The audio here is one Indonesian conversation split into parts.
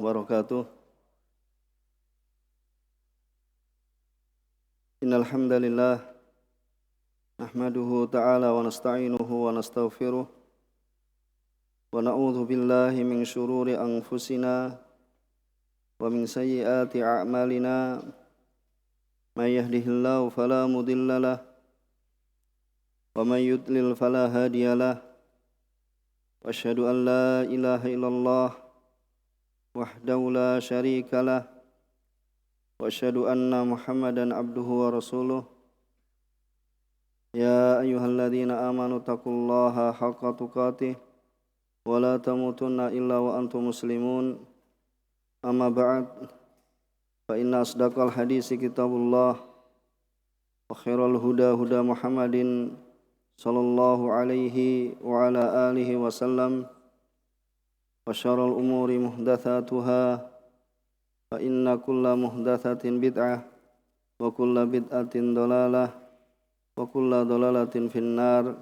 wabarakatuh. Innal hamdalillah nahmaduhu ta'ala wa nasta'inuhu wa nastaghfiruh wa na'udzu billahi min shururi anfusina wa min sayyiati a'malina may yahdihillahu fala mudhillalah wa may yudlil fala hadiyalah wa asyhadu an la ilaha illallah wahdahu la syarikalah wa asyhadu anna Muhammadan abduhu wa rasuluh. Ya ayyuhalladzina amanu taqullaha haqqa tuqatih wa la tamutunna illa wa antum muslimun. Amma ba'd, fa inna asdaqal hadisi kitabullah wa khairal huda huda Muhammadin sallallahu alaihi wa ala alihi wasallam wa syarrul umuri muhdatsatuha fa inna kulla muhdatsatin bid'ah wa kulla bid'atin dhalalah wa kulla dhalalatin finnar.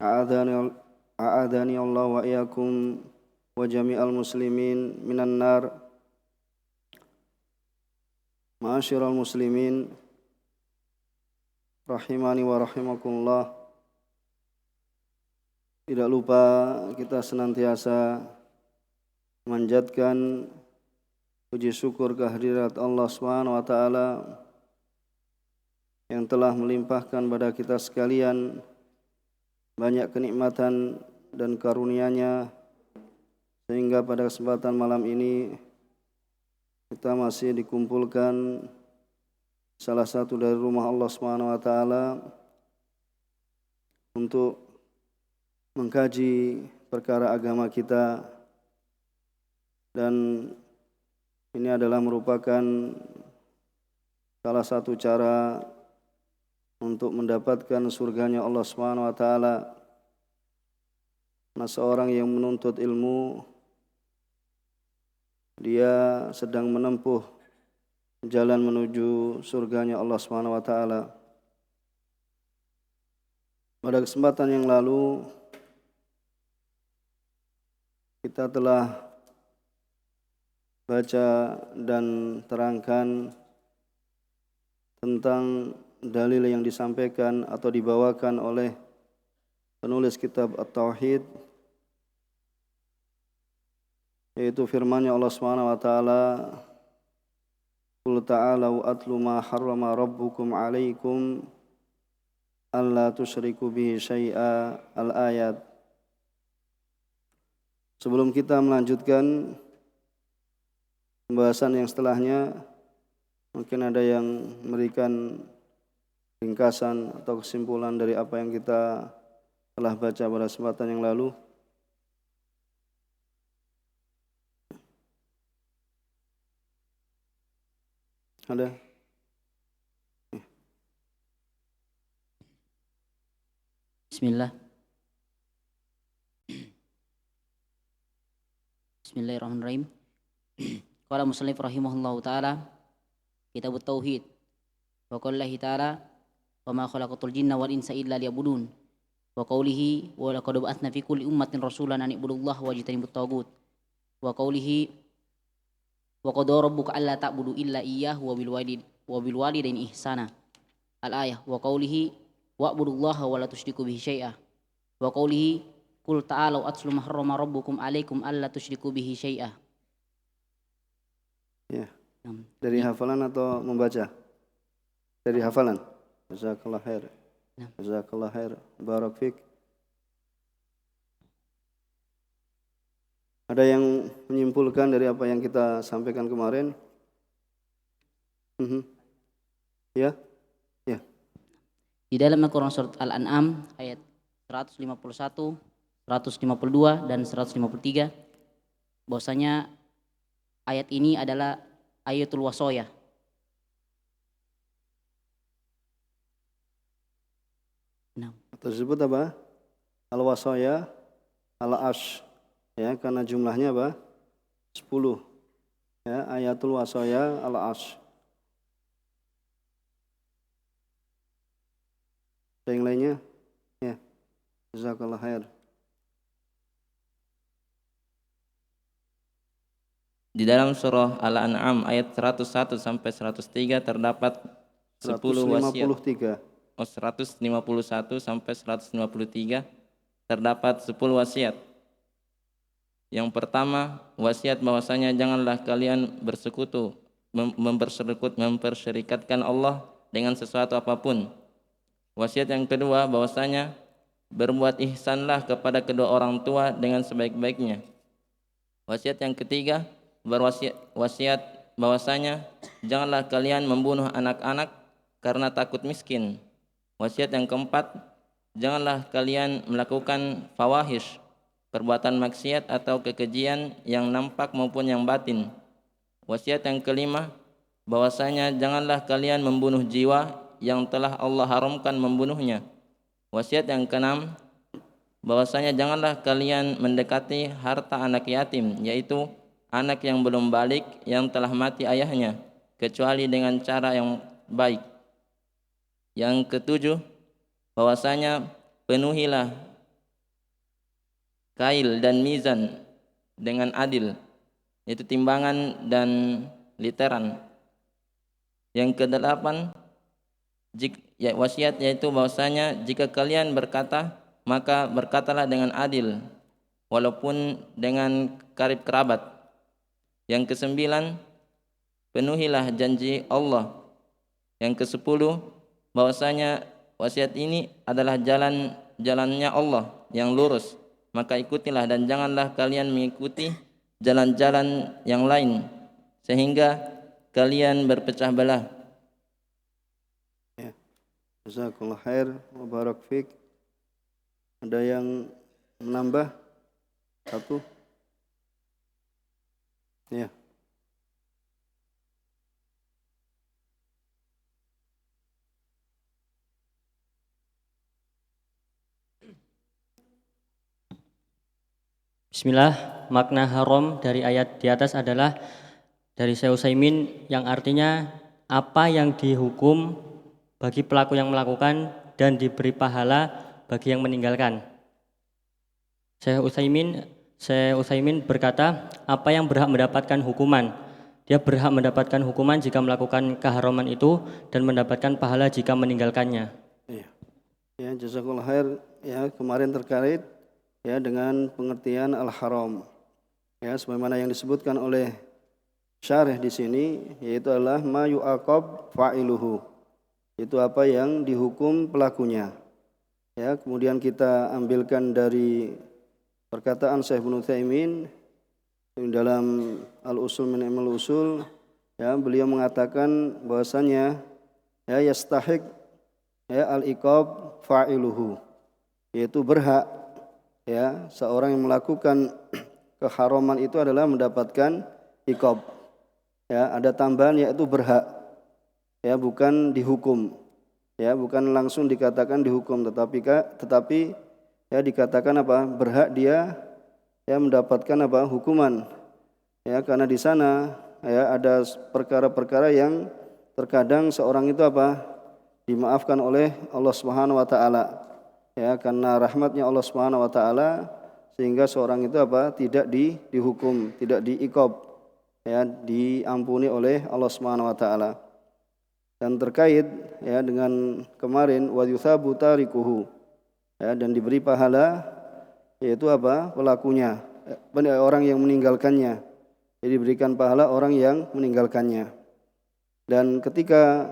A'adhani Allah wa iyyakum wa jami'al muslimin minan nar. Ma'asyiral muslimin rahimani wa rahimakumullah. Tidak lupa kita senantiasa memanjatkan puji syukur kehadirat Allah Subhanahu wa taala yang telah melimpahkan pada kita sekalian banyak kenikmatan dan karunia-Nya sehingga pada kesempatan malam ini kita masih dikumpulkan salah satu dari rumah Allah Subhanahu wa taala untuk mengkaji perkara agama kita, dan ini adalah merupakan salah satu cara untuk mendapatkan surganya Allah Subhanahu wa taala. Nah, seorang yang menuntut ilmu, dia sedang menempuh jalan menuju surganya Allah Subhanahu wa taala. Pada kesempatan yang lalu kita telah baca dan terangkan tentang dalil yang disampaikan atau dibawakan oleh penulis kitab At-Tauhid, yaitu firman-Nya Allah Subhanahu wa taala, "Qul ta'alau atlu ma harrama rabbukum 'alaikum alla tusyriku bihi syai'a." Al-ayat. Sebelum kita melanjutkan pembahasan yang setelahnya, mungkin ada yang memberikan ringkasan atau kesimpulan dari apa yang kita telah baca pada kesempatan yang lalu. Ada? Bismillahirrahmanirrahim. Qala musannif rahimahullahu taala, Kitabut Tauhid. Wa qaulihi ta'ala, "Wa ma khalaqatul jinna wal insa illa liya'budun." Wa qaulihi, "Wa laqad ba'atsna fi kulli ummatin rasulan an i'budullaha wajtanibut taghut." Wa qaulihi, "Wa qada rabbuka alla ta'budu illa iyyahu wa bil walidaini ihsana." Al-ayah. Wa qaulihi, "Wa'budullaha wa la tusyriku bihi syai'a." Wa qaulihi, "Qul ta'alu atlu ma harrama rabbukum 'alaikum alla tusyriku bihi syai'a." Ya. Dari hafalan atau membaca? Dari hafalan. Jazakallah khair. Jazakallah khair. Barak fik. Ada yang menyimpulkan dari apa yang kita sampaikan kemarin? Ya? Ya. Di dalam Al-Quran surat Al-An'am ayat 151, 152 dan 153 bahwasanya ayat ini adalah ayatul wasoyah. Tersebut apa? Al-wasoyah, al-ash. Ya, karena jumlahnya apa? 10. Ya, ayatul wasoyah al-ash. Yang lainnya? Ya. Jazakallah khair. Di dalam surah Al-An'am ayat 101 sampai 103 terdapat 10 wasiat. 151 sampai 153 terdapat 10 wasiat. Yang pertama, wasiat bahwasanya janganlah kalian bersekutu, memperserikatkan Allah dengan sesuatu apapun. Wasiat yang kedua, bahwasanya berbuat ihsanlah kepada kedua orang tua dengan sebaik-baiknya. Wasiat yang ketiga, wasiat bahwasanya janganlah kalian membunuh anak-anak karena takut miskin. Wasiat yang keempat, janganlah kalian melakukan fawahish, perbuatan maksiat atau kekejian yang nampak maupun yang batin. Wasiat yang kelima, bahwasanya janganlah kalian membunuh jiwa yang telah Allah haramkan membunuhnya. Wasiat yang keenam, bahwasanya janganlah kalian mendekati harta anak yatim, yaitu anak yang belum balik yang telah mati ayahnya, kecuali dengan cara yang baik. Yang ketujuh, bahwasanya penuhilah kail dan mizan dengan adil, yaitu timbangan dan literan. Yang kedelapan, wasiat yaitu bahwasanya jika kalian berkata, maka berkatalah dengan adil, walaupun dengan karib kerabat. Yang kesembilan, penuhilah janji Allah. Yang kesepuluh, bahwasanya wasiat ini adalah jalannya Allah yang lurus, maka ikutilah dan janganlah kalian mengikuti jalan-jalan yang lain sehingga kalian berpecah belah. Ya. Jazakallah khair wa barak fik. Ada yang menambah? Satu? Ya. Bismillah, makna haram dari ayat di atas adalah dari Syekh Utsaimin yang artinya apa yang dihukum bagi pelaku yang melakukan dan diberi pahala bagi yang meninggalkan. Syekh Utsaimin berkata, apa yang berhak mendapatkan hukuman? Dia berhak mendapatkan hukuman jika melakukan keharaman itu dan mendapatkan pahala jika meninggalkannya. Iya. Ya, jazakallah khair. Ya, kemarin terkait ya dengan pengertian al-haram. Ya, sebagaimana yang disebutkan oleh syarih di sini, yaitu adalah ma yu'aqab fa'iluhu. Itu apa yang dihukum pelakunya. Ya, kemudian kita ambilkan dari perkataan Syekh Ibnu Utsaimin dalam Al-Usul min Ilmil Usul, ya, beliau mengatakan bahwasanya ya yastahiq ya al-iqab fa'iluhu, yaitu berhak ya seorang yang melakukan keharaman itu adalah mendapatkan iqab. Ya, ada tambahan yaitu berhak. Ya, bukan dihukum. Ya, bukan langsung dikatakan dihukum, tetapi ya dikatakan apa? Berhak dia ya mendapatkan apa? Hukuman. Ya, karena di sana ya ada perkara-perkara yang terkadang seorang itu apa? Dimaafkan oleh Allah Subhanahu wa taala. Ya, karena rahmatnya Allah Subhanahu wa taala sehingga seorang itu apa? Tidak dihukum, tidak diiqab. Ya, diampuni oleh Allah Subhanahu wa taala. Dan terkait ya dengan kemarin wa yuthabu tarikuhu, ya, dan diberi pahala yaitu apa? Pelakunya, orang yang meninggalkannya. Jadi diberikan pahala orang yang meninggalkannya. Dan ketika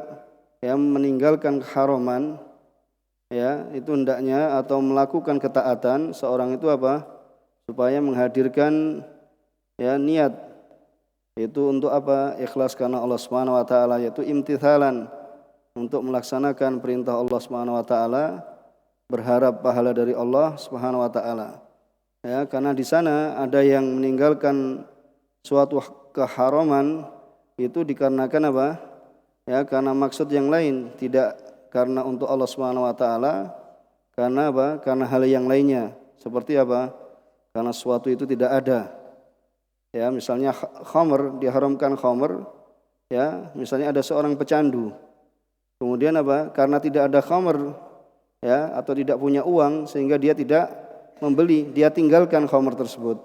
ya meninggalkan keharaman, ya itu hendaknya atau melakukan ketaatan seorang itu apa? Supaya menghadirkan ya niat, itu untuk apa? Ikhlas karena Allah Subhanahu wa taala, yaitu imtithalan, untuk melaksanakan perintah Allah Subhanahu wa taala, berharap pahala dari Allah Subhanahu wa taala. Ya, karena di sana ada yang meninggalkan suatu keharaman itu dikarenakan apa? Ya, karena maksud yang lain, tidak karena untuk Allah Subhanahu wa taala, karena apa? Karena hal yang lainnya. Seperti apa? Karena sesuatu itu tidak ada. Ya, misalnya khamr, diharamkan khamr, ya, misalnya ada seorang pecandu. Kemudian apa? Karena tidak ada khamr, ya, atau tidak punya uang sehingga dia tidak membeli, dia tinggalkan khamr tersebut.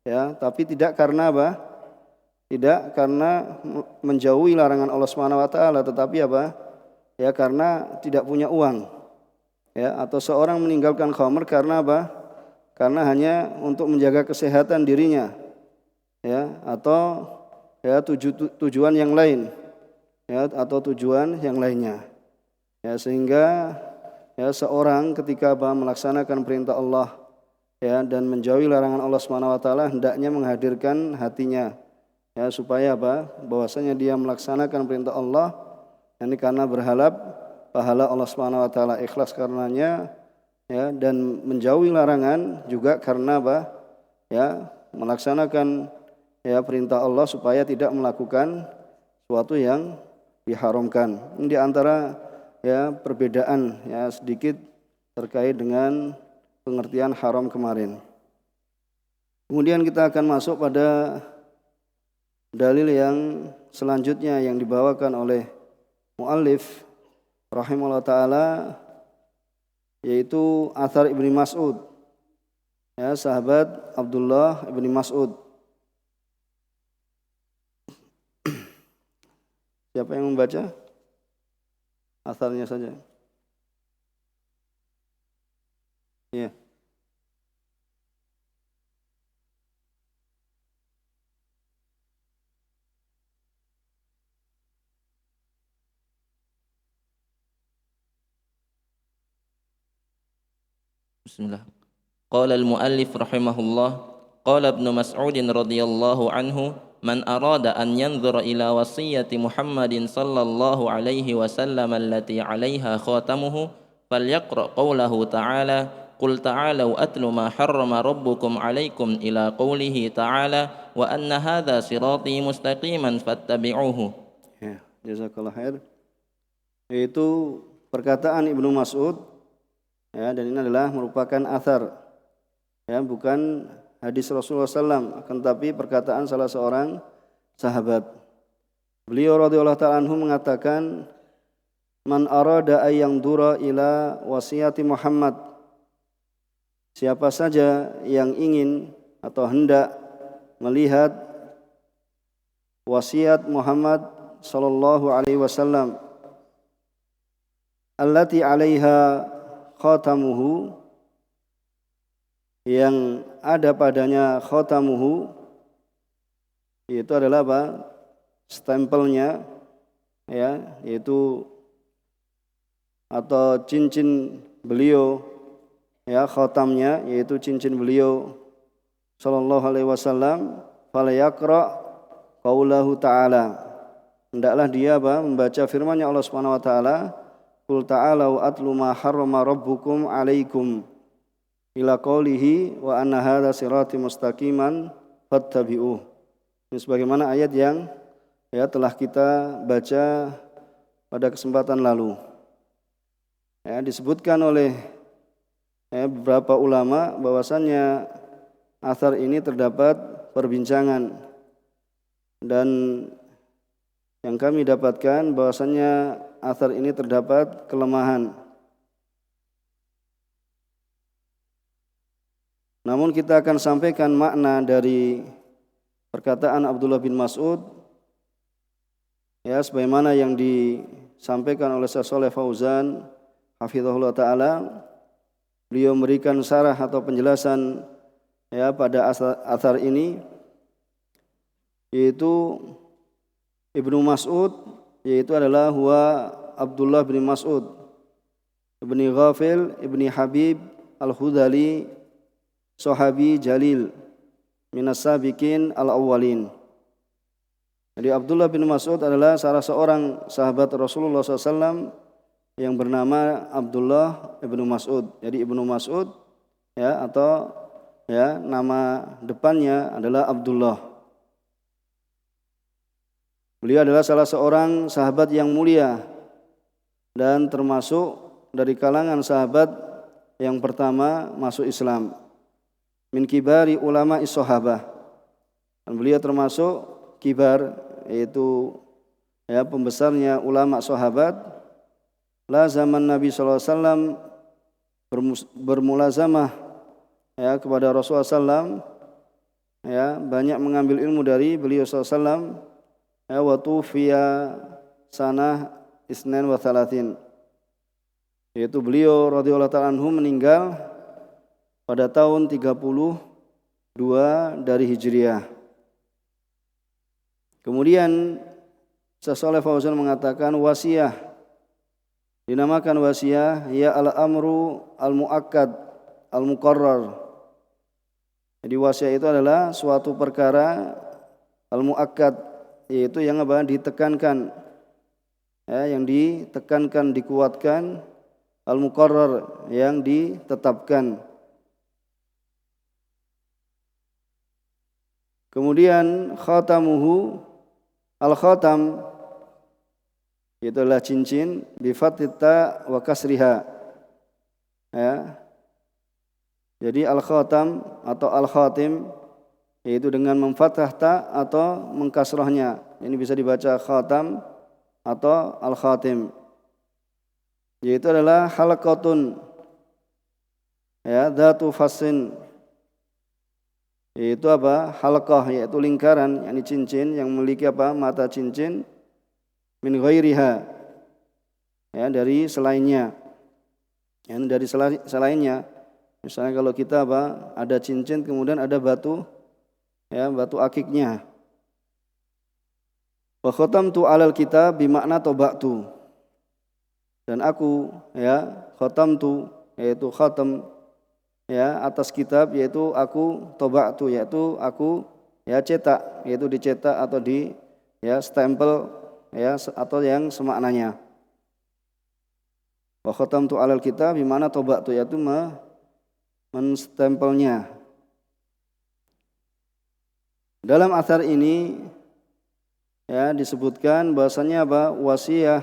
Ya, tapi tidak karena apa? Tidak karena menjauhi larangan Allah Subhanahu wa taala, tetapi apa? Ya karena tidak punya uang. Ya, atau seorang meninggalkan khamr karena apa? Karena hanya untuk menjaga kesehatan dirinya. Ya, atau ya tujuan yang lain. Ya, atau tujuan yang lainnya. Ya, sehingga ya seorang ketika melaksanakan perintah Allah ya dan menjauhi larangan Allah Subhanahu wa taala hendaknya menghadirkan hatinya ya supaya bahwasanya dia melaksanakan perintah Allah ini karena berharap pahala Allah Subhanahu wa taala, ikhlas karenanya ya, dan menjauhi larangan juga karena ya melaksanakan ya perintah Allah supaya tidak melakukan sesuatu yang diharamkan. Ini di antara ya perbedaan ya sedikit terkait dengan pengertian haram kemarin. Kemudian kita akan masuk pada dalil yang selanjutnya yang dibawakan oleh muallif rahimahullah taala, yaitu athar Ibnu Mas'ud. Ya, sahabat Abdullah Ibnu Mas'ud. Siapa yang membaca? Atharnya saja. Ya. Bismillah. Qala al-muallif rahimahullah, qala Ibnu Mas'ud radhiyallahu anhu, man arada an yanzura ila wasiyyati Muhammadin sallallahu alaihi wasallam allati 'alaiha khatamuhu falyaqra qawlahu ta'ala qul ta'alu atlu ma harrama rabbukum 'alaikum ila qawlihi ta'ala wa anna hadha sirati mustaqiman fattabi'uhu. Ya, jazakallahu khair. Yaitu perkataan Ibnu Mas'ud ya, dan ini adalah merupakan athar ya, bukan hadis Rasulullah SAW, akan tapi perkataan salah seorang sahabat. Beliau radhiyallahu ta'ala anhu mengatakan, man arada ayyang dura ila wasiyati Muhammad, siapa saja yang ingin atau hendak melihat wasiat Muhammad sallallahu alaihi wasallam allati 'alaiha khatamuhu, yang ada padanya khatamuhu, yaitu adalah stempelnya ya, yaitu atau cincin beliau ya, khatamnya yaitu cincin beliau sallallahu alaihi wasallam, falyaqra qaulahu ta'ala, hendaklah dia membaca firman-Nya Allah Subhanahu wa taala, qul ta'alu atlu ma harrama rabbukum 'alaikum ila qaulihi wa anna hadza sirati mustaqiman fattabi'uh. Ini sebagaimana ayat yang ya telah kita baca pada kesempatan lalu. Ya, disebutkan oleh beberapa ulama bahwasannya athar ini terdapat perbincangan, dan yang kami dapatkan bahwasannya athar ini terdapat kelemahan. Namun kita akan sampaikan makna dari perkataan Abdullah bin Mas'ud ya, sebagaimana yang disampaikan oleh Syekh Shalih Fauzan hafizahullah taala. Beliau memberikan syarah atau penjelasan ya pada athar ini, yaitu Ibnu Mas'ud, yaitu adalah huwa Abdullah bin Mas'ud ibni Ghafil ibni Habib al-Hudali, sahabi jalil minas sabiqin al-awwalin. Jadi Abdullah bin Mas'ud adalah salah seorang sahabat Rasulullah SAW yang bernama Abdullah ibnu Mas'ud. Jadi Ibnu Mas'ud ya, atau ya nama depannya adalah Abdullah. Beliau adalah salah seorang sahabat yang mulia dan termasuk dari kalangan sahabat yang pertama masuk Islam. Min kibari ulama is-sahabah. Dan beliau termasuk kibar, yaitu ya pembesarnya ulama sahabat. La zaman Nabi sallallahu alaihi wasallam, bermulazamah ya kepada Rasulullah sallallahu ya, banyak mengambil ilmu dari beliau SAW. Ya, wa tufiya sanah isnan wa thalathin, yaitu beliau radhiyallahu ta'ala anhu meninggal pada tahun 32 dari Hijriah. Kemudian Syekh Shalih Fauzan mengatakan wasiyah dinamakan wasiyah ya al-amru al-muakkad al-muqarrar. Jadi wasiat itu adalah suatu perkara al-muakkad, yaitu yang apa? Ditekankan, ya, yang ditekankan, dikuatkan, al-muqarrar, yang ditetapkan. Kemudian khatamuhu, al-khatam itu adalah cincin bi fathita wa kasriha, ya. Jadi al-khatam atau al-khatim yaitu dengan memfathah ta atau mengkasrahnya. Ini bisa dibaca khatam atau al-khatim. Yaitu adalah halaqatun, ya, dzatu fasin. Yaitu apa? Halqah, yaitu lingkaran, yakni cincin yang memiliki apa? Mata cincin min ghairiha, ya, dari selainnya. Yang dari selainnya. Misalnya kalau kita apa? Ada cincin kemudian ada batu, ya, batu akiknya. Wa khatamtu 'alal kitab bimakna tabatu. Dan aku, ya, khatamtu yaitu khatam, ya, atas kitab, yaitu aku tabatu, yaitu aku, ya, cetak, yaitu dicetak atau di, ya, stempel, ya, atau yang semaknanya. Wa khatamtu 'alal kitab bimakna tabatu, yaitu menstempelnya. Dalam athar ini, ya, disebutkan bahasanya apa? Wasiyah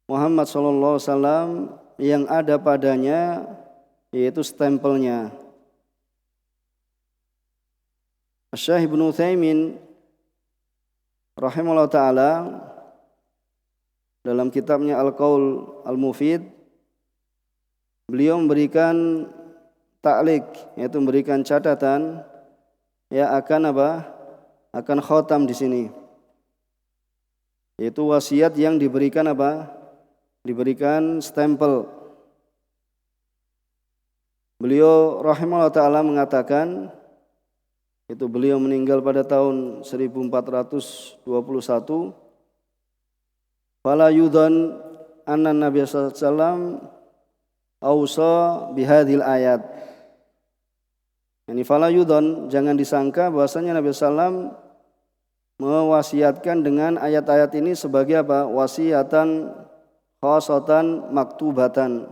Muhammad sallallahu alaihi wasallam yang ada padanya yaitu stempelnya. Syekh Ibnu Utsaimin rahimahullah taala dalam kitabnya Al-Qaul Al-Mufid, beliau memberikan ta'liq, yaitu memberikan catatan, ya, akan apa? Akan khatam di sini. Yaitu wasiat yang diberikan apa? Diberikan stempel. Beliau rahimahullah taala mengatakan, itu beliau meninggal pada tahun 1421. Fala yudhan anna Nabi sallallahu alaihi wasallam ausa bihadhil ayat. Yani fala yudhan, jangan disangka bahwasanya Nabi sallam mewasiatkan dengan ayat-ayat ini sebagai apa? Wasiatan khasatan maktubatan.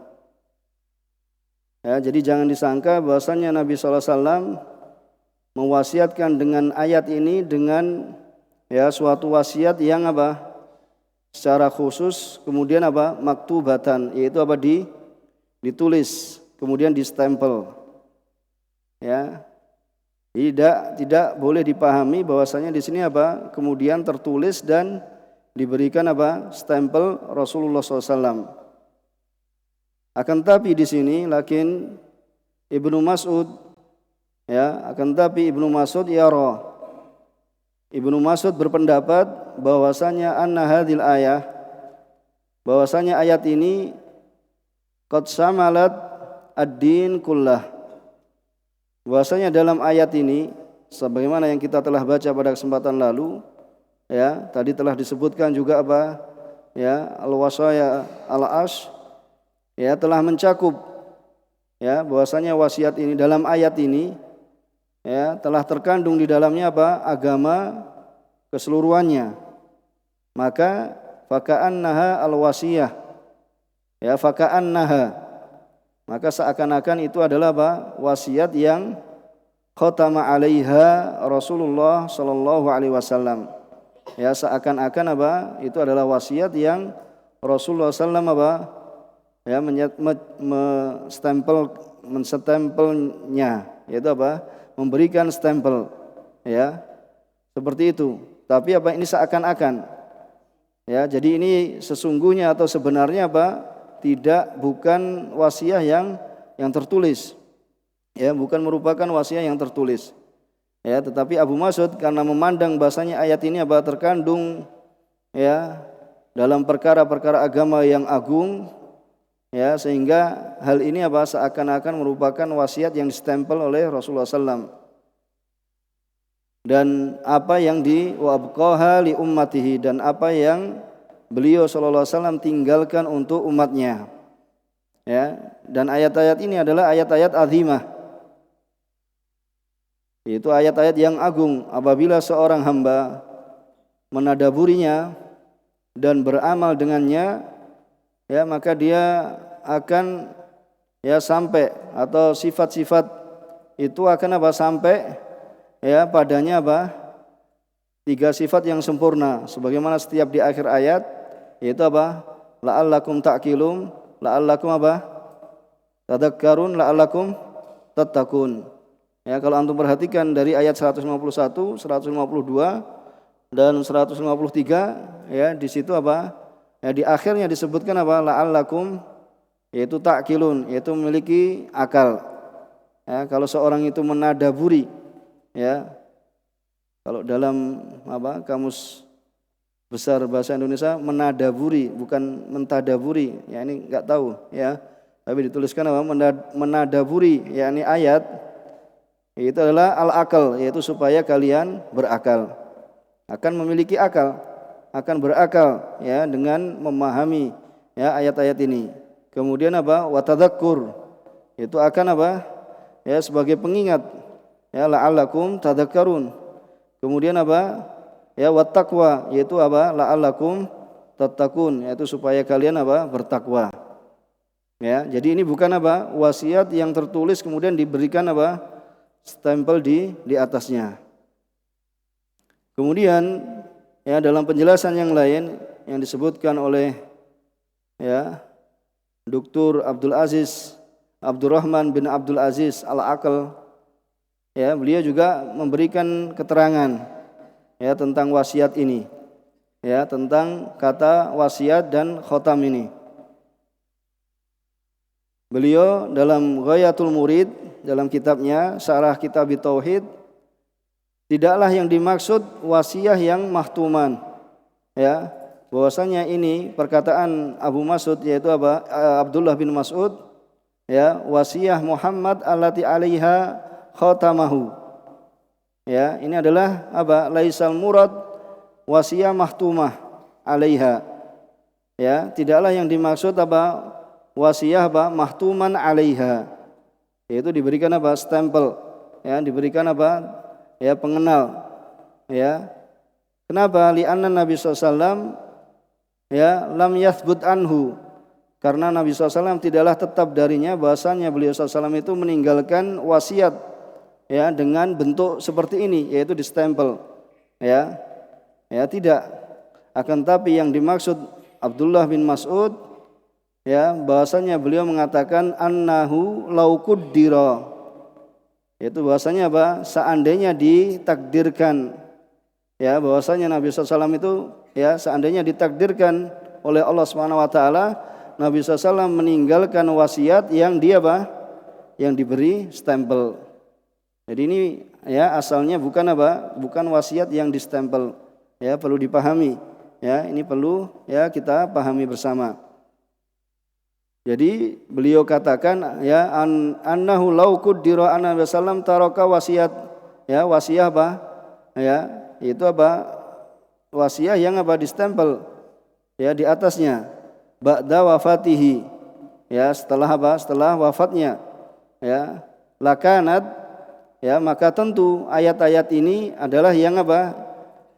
Ya, jadi jangan disangka bahwasanya Nabi sallallahu alaihi wasallam mewasiatkan dengan ayat ini dengan, ya, suatu wasiat yang apa? Secara khusus, kemudian apa? Maktubatan, yaitu apa? Ditulis, kemudian distempel. Ya. Tidak boleh dipahami bahwasanya di sini apa? Kemudian tertulis dan diberikan apa? Stempel Rasulullah SAW. Akan tapi di sini lakin Ibnu Mas'ud, ya, akan tapi Ibnu Mas'ud yara. Ibnu Mas'ud berpendapat bahwasanya anna hadhil ayah, bahwasanya ayat ini qad samalat ad-din kullah. Bahwasanya dalam ayat ini sebagaimana yang kita telah baca pada kesempatan lalu, ya, tadi telah disebutkan juga apa? Ya, al-wasaya al-ash, ya, telah mencakup, ya, bahwasanya wasiat ini dalam ayat ini, ya, telah terkandung di dalamnya apa? Agama keseluruhannya. Maka faka'annaha al-wasiyah, ya, faka'annaha, maka seakan-akan itu adalah apa? Wasiat yang khatama 'alaiha Rasulullah sallallahu alaihi wasallam. Ya, seakan-akan apa? Itu adalah wasiat yang Rasulullah sallallahu apa? Ya, menstempelnya, yaitu apa? Memberikan stempel, ya, seperti itu. Tapi apa? Ini seakan-akan, ya, jadi ini sesungguhnya atau sebenarnya apa? Bukan wasiat yang tertulis, Ya, bukan merupakan wasiat yang tertulis. Ya, tetapi Abu Mas'ud karena memandang bahasanya ayat ini terkandung ya dalam perkara-perkara agama yang agung, ya, sehingga hal ini seakan-akan merupakan wasiat yang distempel oleh Rasulullah SAW, dan apa yang di wabqaha li ummatihi, dan apa yang beliau sallallahu alaihi wasallam tinggalkan untuk umatnya. Ya, dan ayat-ayat ini adalah ayat-ayat azimah, yaitu ayat-ayat yang agung. Apabila seorang hamba menadaburinya dan beramal dengannya, ya, maka dia akan ya sampai, atau sifat-sifat itu akan sampai ya padanya 3 sifat yang sempurna, sebagaimana setiap di akhir ayat, yaitu la'allakum ta'qilun, la'allakum tadakkarun, la'allakum tattaqun. Ya, kalau antum perhatikan dari ayat 151, 152 dan 153, ya, di situ ya, di akhirnya disebutkan la'allakum, yaitu ta'qilun, yaitu memiliki akal. Ya, kalau seorang itu menadaburi, ya, kalau dalam kamus besar bahasa Indonesia menadaburi, bukan mentadaburi, ya, ini enggak tahu, ya, tapi dituliskan menadaburi, yakni ayat itu adalah al-akal, yaitu supaya kalian berakal, akan memiliki akal, akan berakal, ya, dengan memahami, ya, ayat-ayat ini. Kemudian watadakkur, itu akan ya, sebagai pengingat, ya, la'allakum tadakkarun. Kemudian ya, wattaqwa, yaitu la'allakum tattaqun, yaitu supaya kalian bertakwa. Ya, jadi ini bukan wasiat yang tertulis kemudian diberikan stempel di atasnya. Kemudian ya, dalam penjelasan yang lain yang disebutkan oleh ya Dr. Abdurrahman bin Abdul Aziz Al-Aql, ya, beliau juga memberikan keterangan ya tentang wasiat ini, ya, tentang kata wasiat dan khotam ini. Beliau dalam Ghayatul Murid, dalam kitabnya Syarah Kitab Tauhid, tidaklah yang dimaksud wasiah yang mahtuman, ya, bahwasanya ini perkataan Abu Mas'ud, yaitu Abdullah bin Mas'ud, ya, wasiah Muhammad allati alaiha khatamahu. Ya, ini adalah laisal murad wasiah mahtumah alaiha. Ya, tidaklah yang dimaksud wasiah mahtuman alaiha, yaitu diberikan stempel, ya, diberikan ya, pengenal, ya. Kenapa? Li'anna Nabi SAW ya lam yathbut anhu, karena Nabi SAW tidaklah tetap darinya bahasanya beliau SAW itu meninggalkan wasiat, ya, dengan bentuk seperti ini, yaitu distempel, ya, ya, tidak. Akan tapi yang dimaksud Abdullah bin Mas'ud, ya, bahasanya beliau mengatakan annahu law quddira, yaitu bahasanya seandainya ditakdirkan, ya, bahwasanya Nabi SAW itu, ya, seandainya ditakdirkan oleh Allah Subhanahu wa taala, Nabi SAW meninggalkan wasiat yang dia yang diberi stempel. Jadi ini, ya, asalnya bukan bukan wasiat yang distempel, ya, perlu dipahami, ya, ini perlu, ya, kita pahami bersama. Jadi beliau katakan, ya, annahu law quddira anna Nabi sallam taraka wasiat, ya, wasiah ya, itu wasiah yang distempel, ya, di atasnya ba'da wafatihi, ya, setelah setelah wafatnya, ya, lakanat, ya, maka tentu ayat-ayat ini adalah yang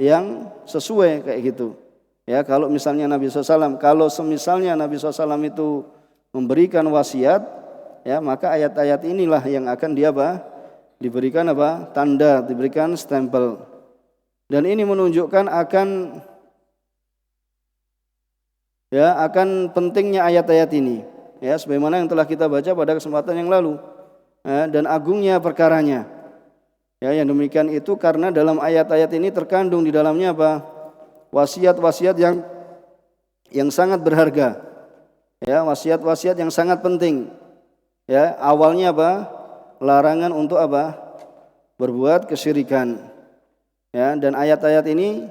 yang sesuai kayak gitu, ya. Kalau misalnya Nabi SAW, kalau semisalnya Nabi SAW itu memberikan wasiat, ya, maka ayat-ayat inilah yang akan dia diberikan tanda, diberikan stempel. Dan ini menunjukkan akan, ya, akan pentingnya ayat-ayat ini, ya, sebagaimana yang telah kita baca pada kesempatan yang lalu, ya, dan agungnya perkaranya, ya, yang demikian itu karena dalam ayat-ayat ini terkandung di dalamnya wasiat-wasiat yang sangat berharga, ya, wasiat-wasiat yang sangat penting, ya. Awalnya larangan untuk apa? Berbuat kesyirikan. Ya, dan ayat-ayat ini,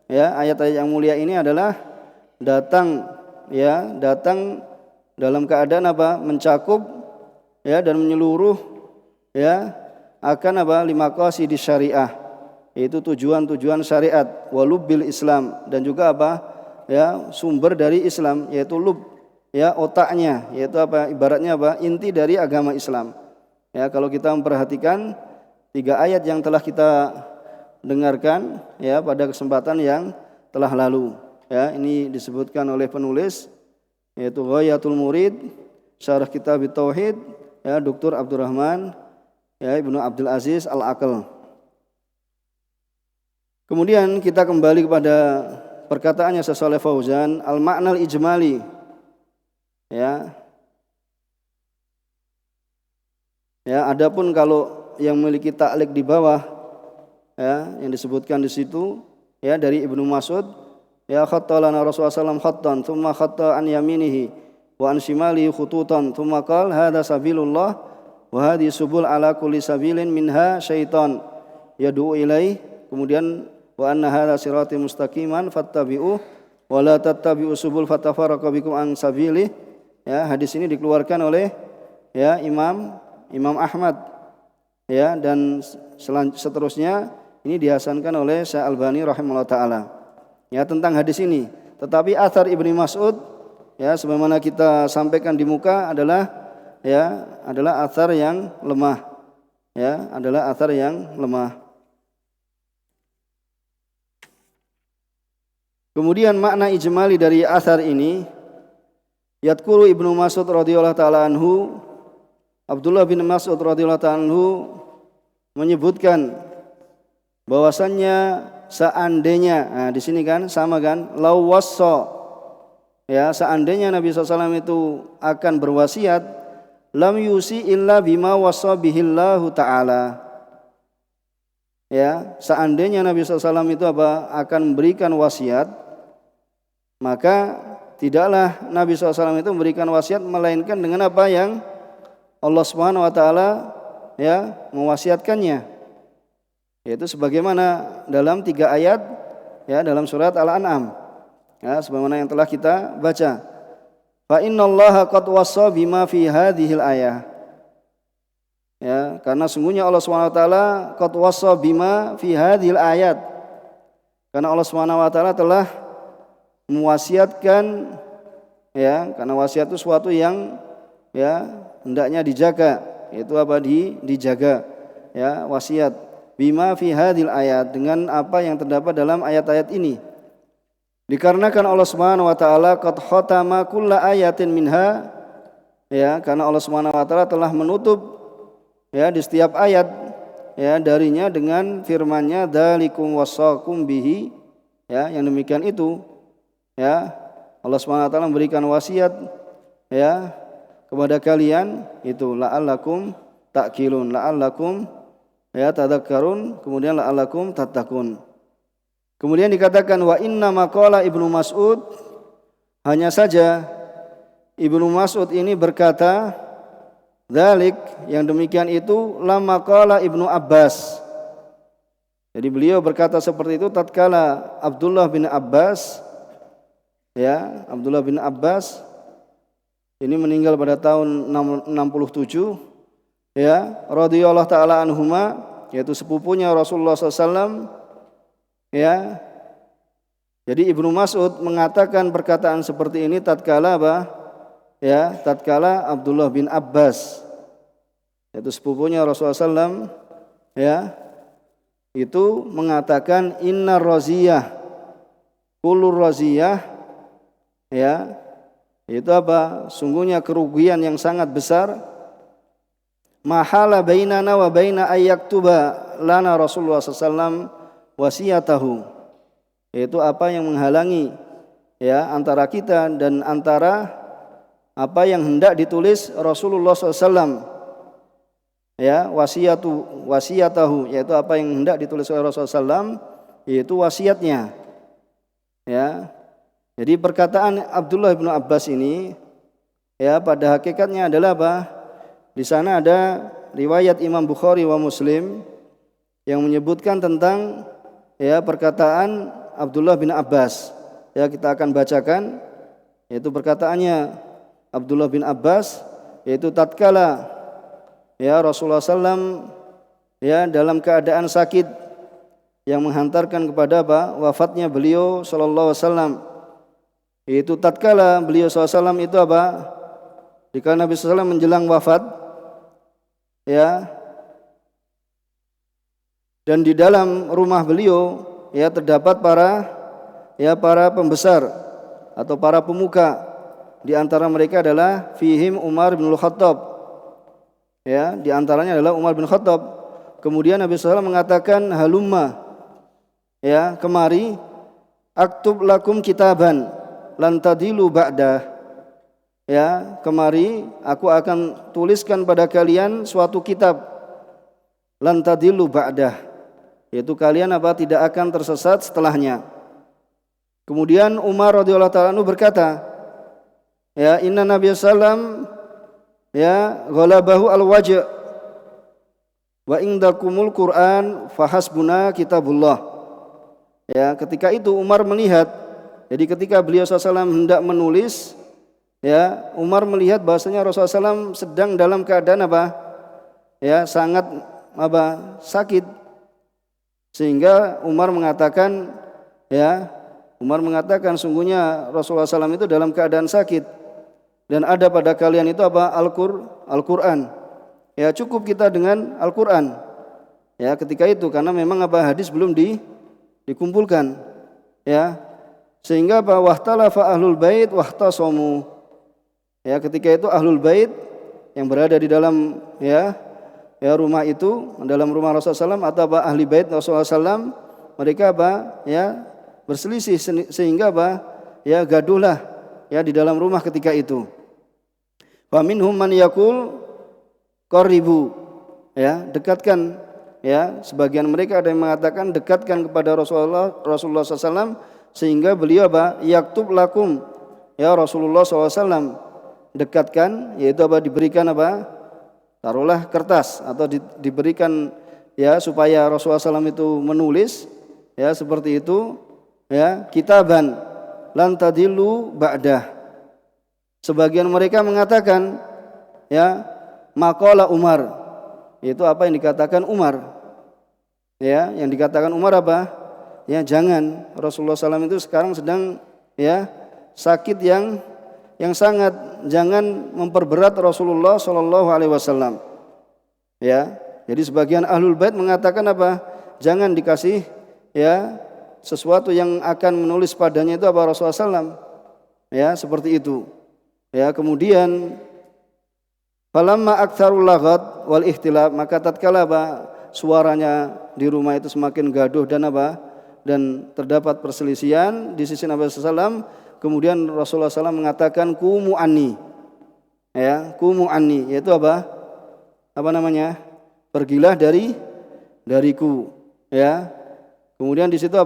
ya, ayat-ayat yang mulia ini adalah datang dalam keadaan apa? Mencakup, ya, dan menyeluruh, ya, akan apa? Limaqasid syariah, yaitu tujuan-tujuan syariat, walubil Islam, dan juga apa? Ya, sumber dari Islam, yaitu lub, ya, otaknya, yaitu apa? Ibaratnya apa? Inti dari agama Islam. Ya, kalau kita memperhatikan 3 ayat yang telah kita dengarkan, ya, pada kesempatan yang telah lalu, ya, ini disebutkan oleh penulis, yaitu Ghayatul Murid Syarah Kitab Tauhid, ya, Dr. Abdurrahman, ya, Ibnu Abdul Aziz Al-Aql. Kemudian kita kembali kepada perkataannya Syekh Shalih Fauzan, al-ma'nal ijmali, ya. Ya, adapun kalau yang memiliki ta'liq di bawah, ya, yang disebutkan di situ, ya, dari Ibnu Mas'ud, ya, khatta lana Rasulullah sallallahu alaihi wasallam khattan, thumma khatta an yaminihi wa an shimalihi khututan, thumma qala hadza sabilullah wa hadhihi subul ala kulli sabilin minha syaitan yad'u ilaih, kemudian wa anna hadza sirati mustaqiman fattabi'u wa la tattabi'u subul fatafarraqa bikum an sabilih. Ya, hadis ini dikeluarkan oleh, ya, Imam Ahmad, ya, dan seterusnya ini dihasankan oleh Syekh Albani rahimahullah taala, ya, tentang hadis ini. Tetapi athar Ibnu Mas'ud, ya, sebagaimana kita sampaikan di muka adalah, ya, adalah athar yang lemah, ya, adalah athar yang lemah. Kemudian makna ijmali dari athar ini, yadkuru Ibnu Mas'ud radhiyallahu taala anhu, Abdullah bin Mas'ud radhiyallahu ta'ala anhu menyebutkan bahwasannya seandainya, nah di sini kan sama kan, law wassa, ya, seandainya Nabi SAW itu akan berwasiat, lam yusi illa bima wassa bihillahu ta'ala, ya, seandainya Nabi SAW itu apa? Akan memberikan wasiat, maka tidaklah Nabi SAW itu memberikan wasiat melainkan dengan apa yang Allah Subhanahu wa taala, ya, mewasiatkannya, yaitu sebagaimana dalam 3 ayat, ya, dalam surat Al-An'am, ya, sebagaimana yang telah kita baca. Fa innallaha qad wassa bima fi hadhil ayah. Ya, karena sungguhnya Allah Subhanahu wa taala qad wassa bima fi hadhil ayat. Karena Allah Subhanahu wa taala telah mewasiatkan, ya, karena wasiat itu suatu yang, ya, hendaknya dijaga, itu apa? Dijaga, ya, wasiat bima fi hadhil ayat, dengan apa yang terdapat dalam ayat-ayat ini. Dikarenakan Allah Subhanahu wa taala qad khatama kulla ayatin minha, ya, karena Allah Subhanahu wa taala telah menutup, ya, di setiap ayat, ya, darinya dengan firman-Nya dzalikum wasaqum bihi, ya, yang demikian itu, ya, Allah Subhanahu wa taala memberikan wasiat, ya, kepada kalian itu la'allakum ta'qilun, la'allakum, ya, tadhakkarun, kemudian la'allakum tattaqun. Kemudian dikatakan wa inna maqala Ibnu Mas'ud, hanya saja Ibnu Mas'ud ini berkata dzalik, yang demikian itu, lama qala Ibnu Abbas. Jadi beliau berkata seperti itu tatkala Abdullah bin Abbas, ya, Abdullah bin Abbas ini meninggal pada tahun 67, ya, radhiyallahu taala anhuma, yaitu sepupunya Rasulullah SAW, ya. Jadi Ibnu Mas'ud mengatakan perkataan seperti ini tatkala apa? Ya, tatkala Abdullah bin Abbas, yaitu sepupunya Rasulullah SAW, ya, itu mengatakan inna raziyah, kulur raziyah, ya, itu apa? Sungguhnya kerugian yang sangat besar. Mahala bainana wa baina ayyaktuba lana Rasulullah SAW wasiyatahu, yaitu apa yang menghalangi, ya, antara kita dan antara apa yang hendak ditulis Rasulullah SAW, ya, wasiyatahu, yaitu apa yang hendak ditulis oleh Rasulullah SAW, yaitu wasiatnya, ya. Jadi perkataan Abdullah bin Abbas ini, ya, pada hakikatnya adalah apa? Di sana ada, riwayat Imam Bukhari wa Muslim yang menyebutkan tentang ya perkataan Abdullah bin Abbas. Ya, kita akan bacakan, yaitu perkataannya Abdullah bin Abbas, yaitu tatkala ya Rasulullah SAW ya dalam keadaan sakit yang menghantarkan kepada wafatnya beliau sallallahu alaihi wasallam. Yaitu tatkala beliau sallallahu alaihi wasallam itu dikala Nabi sallallahu alaihi wasallam menjelang wafat ya, dan di dalam rumah beliau ya terdapat para pembesar atau para pemuka. Di antara mereka adalah fihim Umar bin Khattab. Ya, di antaranya adalah Umar bin Khattab. Kemudian Nabi sallallahu alaihi wasallam mengatakan, halumma, ya, kemari, aktub lakum kitaban lan tadilu ba'dah. Ya, kemari aku akan tuliskan pada kalian suatu kitab lan tadilu ba'dah, yaitu kalian tidak akan tersesat setelahnya. Kemudian Umar radhiyallahu ta'ala anhu berkata, ya, inna Nabi sallam ya ghalabahu al-waj' wa indakumul Qur'an fahasbuna kitabullah. Ya, ketika itu Umar melihat, jadi ketika beliau SAW hendak menulis, ya, Umar melihat bahasanya Rasulullah SAW sedang dalam keadaan ya, sangat sakit, sehingga Umar mengatakan sungguhnya Rasulullah SAW itu dalam keadaan sakit dan ada pada kalian itu Al-Quran. Ya, cukup kita dengan Al-Quran. Ya, ketika itu karena memang hadis belum dikumpulkan. Ya, sehingga wahtalafa ahlul bait wahtasamu. Ya, ketika itu ahlul bait yang berada di dalam ya rumah itu, dalam rumah Rasulullah SAW atau ahli bait Rasulullah SAW, mereka ya berselisih sehingga ya gaduhlah ya di dalam rumah ketika itu. Wa minhum man yaqul qaribu, ya, dekatkan, ya, sebagian mereka ada yang mengatakan dekatkan kepada Rasulullah SAW sehingga beliau yaktub lakum, ya Rasulullah SAW, dekatkan, yaitu diberikan taruhlah kertas atau diberikan ya supaya Rasulullah SAW itu menulis, ya, seperti itu, ya, kitaban lan tadillu ba'dah. Sebagian mereka mengatakan ya maqala Umar, itu yang dikatakan Umar, ya, yang dikatakan Umar ya, jangan, Rasulullah SAW itu sekarang sedang ya sakit yang sangat, jangan memperberat Rasulullah SAW. Ya, jadi sebagian ahlul bait mengatakan jangan dikasih ya sesuatu yang akan menulis padanya itu Rasulullah SAW. Ya, seperti itu. Ya, kemudian falamma aktsarul laghat wal ihtilaf, maka tatkala suaranya di rumah itu semakin gaduh dan dan terdapat perselisihan di sisi Nabi SAW, kemudian Rasulullah SAW mengatakan kumu anni, ya, kumu anni, yaitu pergilah dariku, ya. Kemudian di situ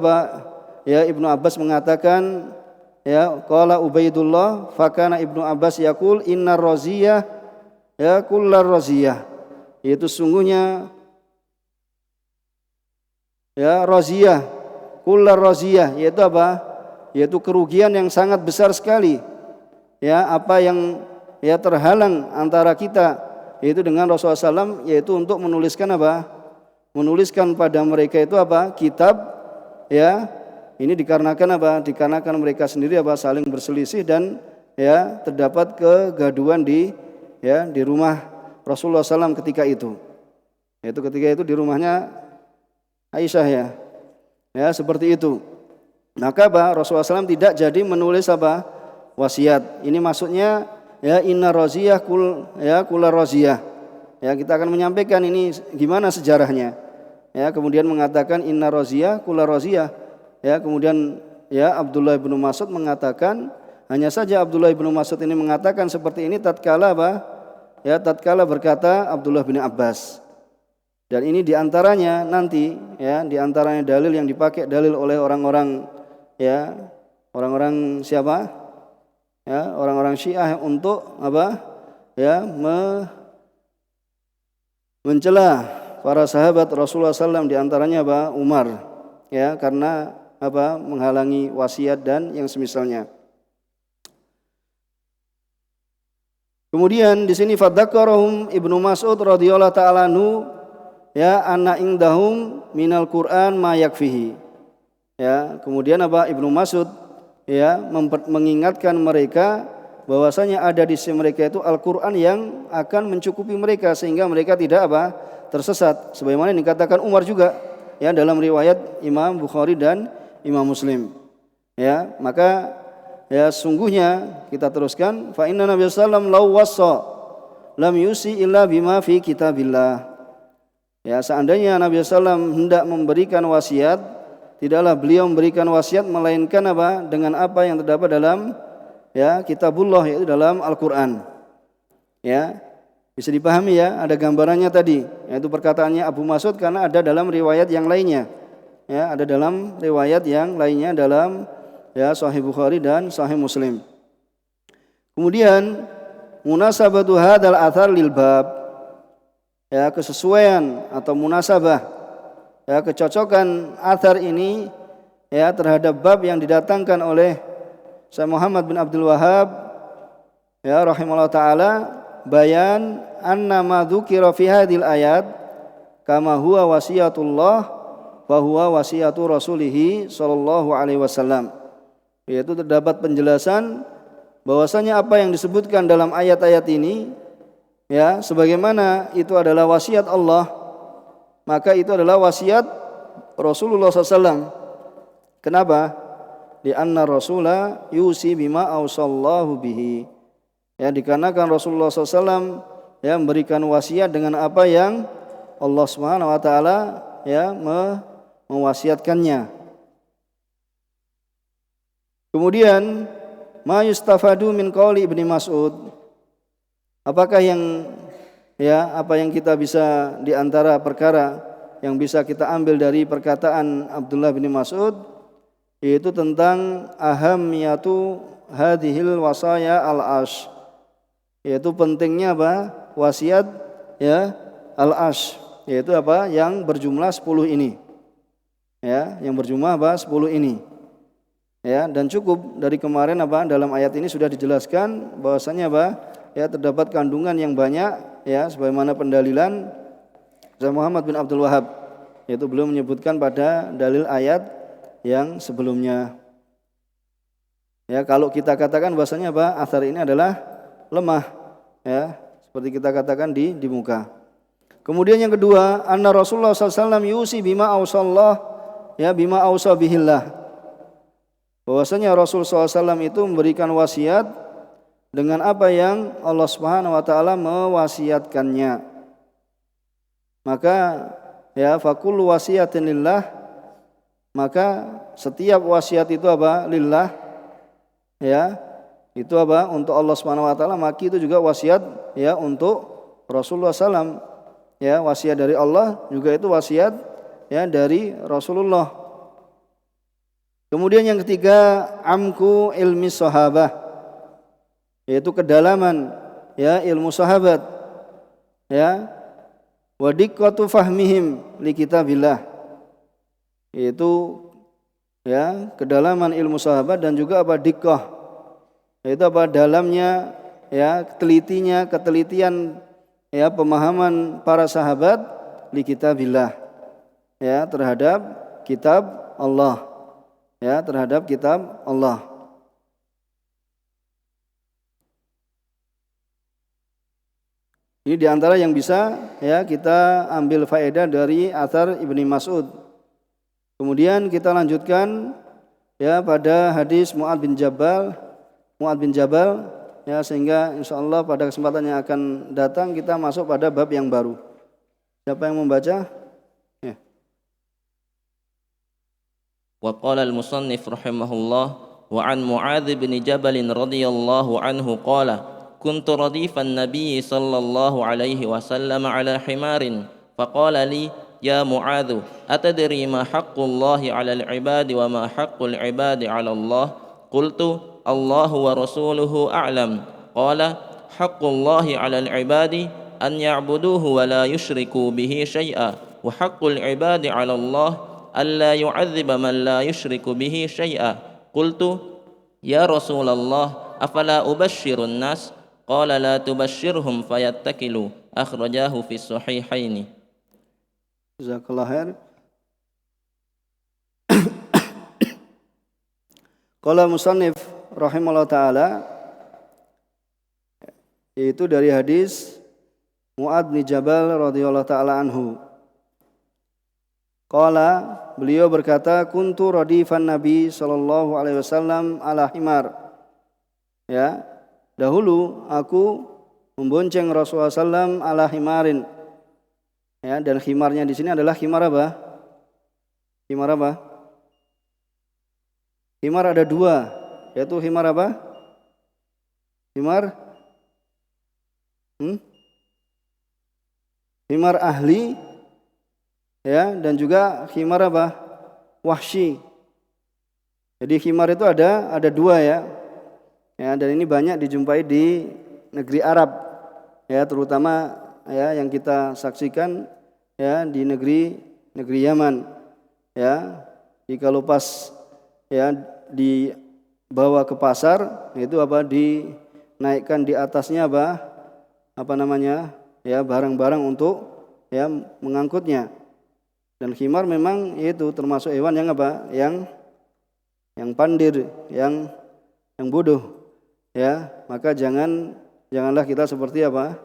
ya Ibnu Abbas mengatakan, ya, qala Ubaidullah fakana Ibnu Abbas yaqul innar raziyah ya kullar raziyah, yaitu sungguhnya ya raziyah kullar raziyah, yaitu yaitu kerugian yang sangat besar sekali, ya, apa yang ya terhalang antara kita yaitu dengan Rasulullah SAW, yaitu untuk menuliskan menuliskan pada mereka itu kitab, ya. Ini dikarenakan dikarenakan mereka sendiri saling berselisih dan ya terdapat kegaduhan di rumah Rasulullah SAW ketika itu. Yaitu ketika itu di rumahnya Aisyah, ya. Ya, seperti itu. Maka Rasulullah SAW tidak jadi menulis wasiat. Ini maksudnya ya inna raziyah kula raziyah. Ya, kita akan menyampaikan ini gimana sejarahnya. Ya, kemudian mengatakan inna raziyah kula raziyah. Ya, kemudian ya Abdullah bin Mas'ud mengatakan, hanya saja Abdullah bin Mas'ud ini mengatakan seperti ini tatkala tatkala berkata Abdullah bin Abbas. Dan ini diantaranya nanti, ya, diantaranya dalil yang dipakai dalil oleh orang-orang, ya, orang-orang siapa? Ya, orang-orang Syiah untuk ya mencela para sahabat Rasulullah SAW, diantaranya apa? Umar, ya, karena apa? Menghalangi wasiat dan yang semisalnya. Kemudian di sini fadzakarahum Ibnu Mas'ud radhiyallahu ta'ala anhu, ya, anna indahum minal Qur'an ma yakfihi. Ya, kemudian apa? Ibnu Mas'ud, ya, mengingatkan mereka bahwasanya ada di sisi mereka itu Al-Qur'an yang akan mencukupi mereka sehingga mereka tidak apa? Tersesat. Sebagaimana dikatakan Umar juga, ya, dalam riwayat Imam Bukhari dan Imam Muslim. Ya, maka ya sungguhnya kita teruskan fa inna Nabi sallallahu law wassa lam yusi illa bima fi kitabillah. Ya, seandainya Nabi sallallahu hendak memberikan wasiat, tidaklah beliau memberikan wasiat melainkan apa? Dengan apa yang terdapat dalam, ya, kitabullah, yaitu dalam Al-Qur'an. Ya, bisa dipahami, ya, ada gambarannya tadi, yaitu perkataannya Abu Mas'ud karena ada dalam riwayat yang lainnya. Ya, ada dalam riwayat yang lainnya dalam, ya, Sahih Bukhari dan Sahih Muslim. Kemudian munasabatu hadzal athar lil bab, ya, kesesuaian atau munasabah, ya, kecocokan athar ini, ya, terhadap bab yang didatangkan oleh Syekh Muhammad bin Abdul Wahhab, ya, rahimahullah taala, bayan anna ma dzukira fi hadhil ayat kama huwa wasiyatullah wa huwa wasiyatu rasulih sallallahu alaihi wasallam, yaitu terdapat penjelasan bahwasanya apa yang disebutkan dalam ayat-ayat ini, ya, sebagaimana itu adalah wasiat Allah, maka itu adalah wasiat Rasulullah SAW. Kenapa? Di anna rasula yusi bima ausallahu bihi, ya, dikarenakan Rasulullah SAW, ya, memberikan wasiat dengan apa yang Allah Subhanahu wa taala, ya, mewasiatkannya. Kemudian ma yustafadu min qauli Ibnu Mas'ud, apakah yang, ya, apa yang kita bisa di antara perkara yang bisa kita ambil dari perkataan Abdullah bin Mas'ud, yaitu tentang ahamiyatu hadhil wasaya al-ash, yaitu pentingnya apa? Wasiat, ya, al-ash, yaitu apa? Yang berjumlah 10 ini. Ya, yang berjumlah apa? 10 ini. Ya, dan cukup dari kemarin apa? Dalam ayat ini sudah dijelaskan bahwasanya apa? Ya, terdapat kandungan yang banyak, ya, sebagaimana pendalilan Syekh Muhammad bin Abdul Wahhab, yaitu beliau menyebutkan pada dalil ayat yang sebelumnya. Ya, kalau kita katakan bahwasanya apa? Athar ini adalah lemah, ya, seperti kita katakan di muka. Kemudian yang kedua, anna Rasulullah SAW yusi bima ausallah, ya, bima ausa bihillah, bahwasanya Rasul SAW itu memberikan wasiat dengan apa yang Allah Subhanahu wa taala mewasiatkannya. Maka, ya, fakullu wasiyatin lillah, maka setiap wasiat itu apa? Lillah, ya, itu apa? Untuk Allah Subhanahu wa taala, maka itu juga wasiat, ya, untuk Rasulullah SAW. Ya, wasiat dari Allah juga itu wasiat, ya, dari Rasulullah. Kemudian yang ketiga, amku ilmi sahabah, yaitu kedalaman, ya, ilmu sahabat, ya, wa diqqatu fahmihim li kitabillah, yaitu, ya, kedalaman ilmu sahabat dan juga apa? Diqqah, yaitu apa? Dalamnya, ya, ketelitian, ya, pemahaman para sahabat li kitabillah, ya, terhadap kitab Allah, ya, terhadap kitab Allah. Ini diantara yang bisa, ya, kita ambil faedah dari athar Ibnu Mas'ud. Kemudian kita lanjutkan, ya, pada hadis Mu'adz bin Jabal, ya, sehingga insyaallah pada kesempatan yang akan datang kita masuk pada bab yang baru. Siapa yang membaca? Ya. Wa qala al-musannif rahimahullah wa an Mu'adz bin Jabal radhiyallahu anhu qala kuntu radifan nabiy sallallahu alaihi wasallam ala himarin faqala li ya Mu'adz atadri ma haqqullahi 'alal 'ibadi wa ma haqqul 'ibadi 'ala Allah qultu Allahu wa rasuluhu a'lam qala haqqullahi 'alal 'ibadi أن يعبدوه ولا يشركوا به شيئا وحق العباد على الله ألا يعذب من لا يشرك به شيئا قلت يا رسول الله أفلا أبشر الناس قال لا تبشرهم فيتكلوا أخرجاه في الصحيحين. Jazakallah khair. Qala musannif rahimahullah ta'ala, yaitu dari hadis Mu'adz bin Jabal radhiyallahu ta'ala anhu. Qala, beliau berkata, kuntu radifan Nabi sallallahu alaihi wasallam ala himar. Ya, dahulu aku membonceng Rasulullah sallam ala himarin. Ya, dan khimarnya di sini adalah khimar apa? Khimar apa? Khimar ada dua, yaitu khimar apa? Khimar khimar ahli, ya, dan juga khimar apa? Wahsy. Jadi khimar itu ada dua ya. Ya, dan ini banyak dijumpai di negeri Arab. Ya, terutama ya yang kita saksikan ya di negeri Yaman. Ya. Jadi kalau pas ya dibawa ke pasar itu apa, dinaikkan di atasnya apa namanya ya, barang-barang untuk ya mengangkutnya. Dan khimar memang itu termasuk hewan yang apa, yang pandir, yang bodoh ya. Maka janganlah kita seperti apa,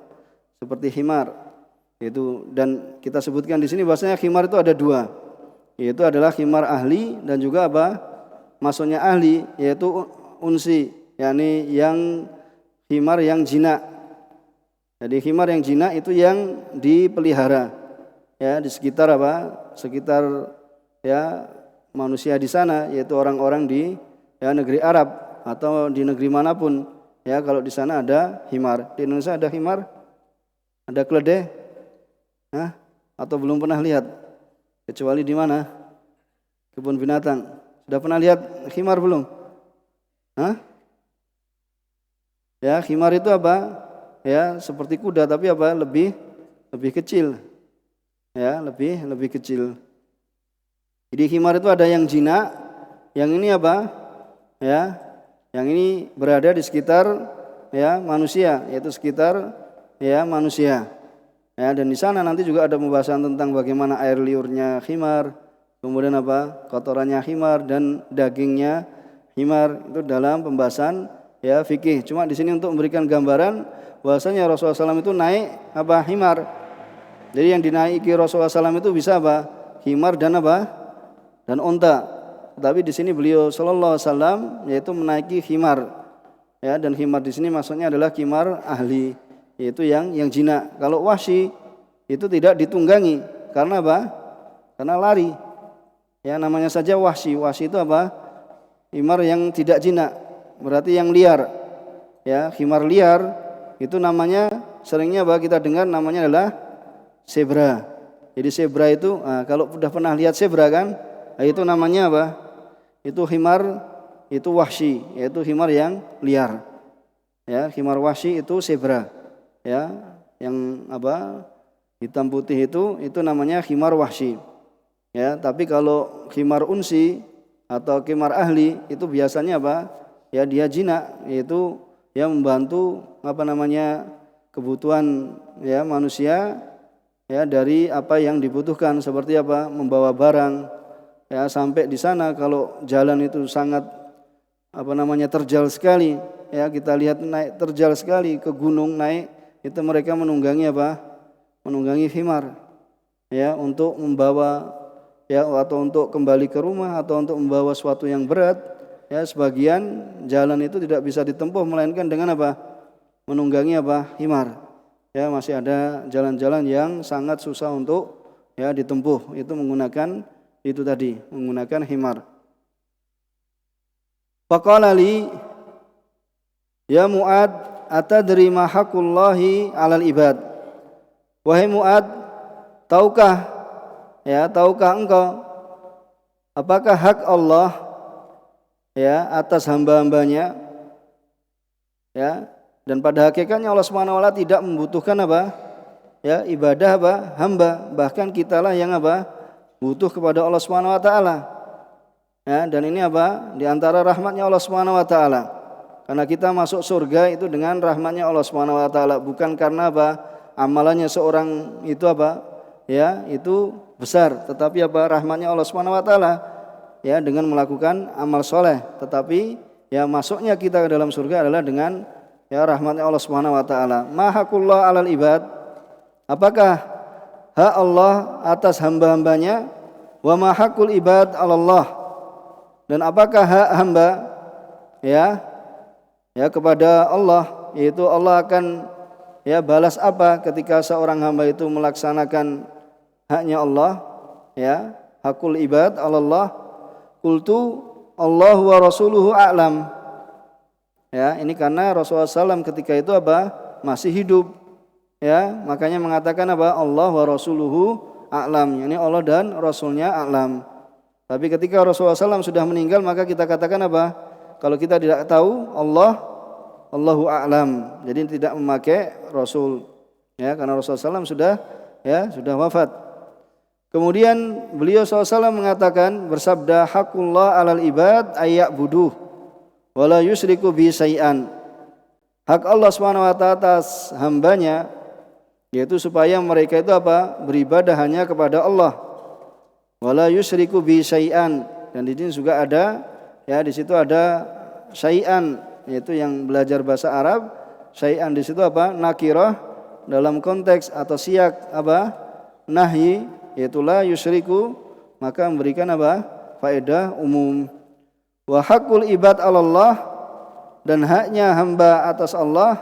seperti khimar itu. Dan kita sebutkan di sini bahwasanya khimar itu ada dua, yaitu adalah khimar ahli dan juga apa, maksudnya ahli yaitu unsi, yakni yang khimar yang jinak. Jadi khimar yang jinak itu yang dipelihara ya di sekitar apa? Sekitar ya manusia di sana, yaitu orang-orang di ya negeri Arab atau di negeri manapun. Ya, kalau di sana ada khimar. Di Indonesia ada khimar? Ada keledai? Hah? Atau belum pernah lihat? Kecuali di mana? Kebun binatang. Sudah pernah lihat khimar belum? Hah? Ya, khimar itu apa? Ya, seperti kuda tapi apa? Lebih kecil. Ya, lebih kecil. Jadi khimar itu ada yang jinak, yang ini apa? Ya, yang ini berada di sekitar ya manusia, yaitu sekitar ya manusia. Ya, dan di sana nanti juga ada pembahasan tentang bagaimana air liurnya khimar, kemudian apa? Kotorannya khimar dan dagingnya khimar, itu dalam pembahasan ya fikih. Cuma di sini untuk memberikan gambaran bahwasanya Rasulullah SAW itu naik apa? Khimar. Jadi yang dinaiki Rasulullah SAW itu bisa apa? Khimar dan apa? Dan unta. Tapi di sini beliau sallallahu alaihi wasallam yaitu menaiki khimar. Ya, dan khimar di sini maksudnya adalah khimar ahli, yaitu yang jinak. Kalau wahsy itu tidak ditunggangi. Karena apa? Karena lari. Ya, namanya saja wahsy. Wahsy itu apa? Khimar yang tidak jinak. Berarti yang liar. Ya, khimar liar itu namanya seringnya apa kita dengar namanya adalah zebra. Jadi zebra itu kalau sudah pernah lihat zebra kan? Itu namanya apa? Itu khimar, itu wahsy, yaitu khimar yang liar. Ya, khimar wahsy itu zebra. Ya, yang apa? Hitam putih itu namanya khimar wahsy. Ya, tapi kalau khimar unsi atau khimar ahli itu biasanya apa? Ya, dia jinak, yaitu ya membantu apa namanya? Kebutuhan ya manusia ya dari apa yang dibutuhkan, seperti apa? Membawa barang. Ya, sampai di sana kalau jalan itu sangat apa namanya terjal sekali, ya kita lihat naik terjal sekali ke gunung naik, itu mereka menunggangi apa? Menunggangi khimar, ya untuk membawa ya atau untuk kembali ke rumah atau untuk membawa sesuatu yang berat. Ya, sebagian jalan itu tidak bisa ditempuh melainkan dengan apa? Menunggangi apa? Khimar. Ya, masih ada jalan-jalan yang sangat susah untuk ya ditempuh, itu menggunakan itu tadi, menggunakan khimar. Faqala li ya Mu'adz atadri ma haqqullahi 'alal ibad. Wahai Mu'adz, tahukah engkau apakah hak Allah ya atas hamba-hambanya? Ya, dan pada hakikatnya Allah Subhanahu wa taala tidak membutuhkan apa? ya ibadah apa? Hamba. Bahkan kitalah yang apa? Butuh kepada Allah Subhanahu wa taala. Ya, dan ini apa? Di antara rahmatnya Allah Subhanahu wa taala. Karena kita masuk surga itu dengan rahmatnya Allah Subhanahu wa taala, bukan karena apa? Amalannya seorang itu apa? Ya, itu besar, tetapi apa? Rahmatnya Allah Subhanahu wa taala. Ya, dengan melakukan amal soleh. Tetapi ya masuknya kita ke dalam surga adalah dengan ya rahmatnya Allah Subhanahu wa taala. Ma haqqullah 'alal ibad? Apakah hak Allah atas hamba-hambanya? Wa ma haqqul ibad 'alallah? Dan apakah hak hamba ya kepada Allah, yaitu Allah akan ya balas apa ketika seorang hamba itu melaksanakan haknya Allah, ya hakul ibad 'alallah. Qultu Allahu wa rasuluhu a'lam. Ya, ini karena Rasulullah SAW ketika itu apa? Masih hidup. Ya, makanya mengatakan apa? Allah wa rasuluhu a'lam. Yani Allah dan Rasulnya a'lam. Tapi ketika Rasulullah SAW sudah meninggal, maka kita katakan apa? Kalau kita tidak tahu Allahu a'lam. Jadi tidak memakai Rasul. Ya, karena Rasulullah SAW sudah wafat. Kemudian beliau SAW mengatakan, bersabda, haqqullah 'alal ibad ayya'buduh wa la yusyriku bihi syai'an. Hak Allah Subhanahu wa taala atas hambanya, yaitu supaya mereka itu apa? Beribadah hanya kepada Allah. Wala yusyriku bi syai'an, dan di sini juga ada ya di situ ada syai'an, yaitu yang belajar bahasa Arab, syai'an di situ apa? Nakirah dalam konteks atau siyak apa? Nahyi, yaitu la yusyriku, maka memberikan apa? Faedah umum. Wa haqqul ibad 'alallah, dan haknya hamba atas Allah,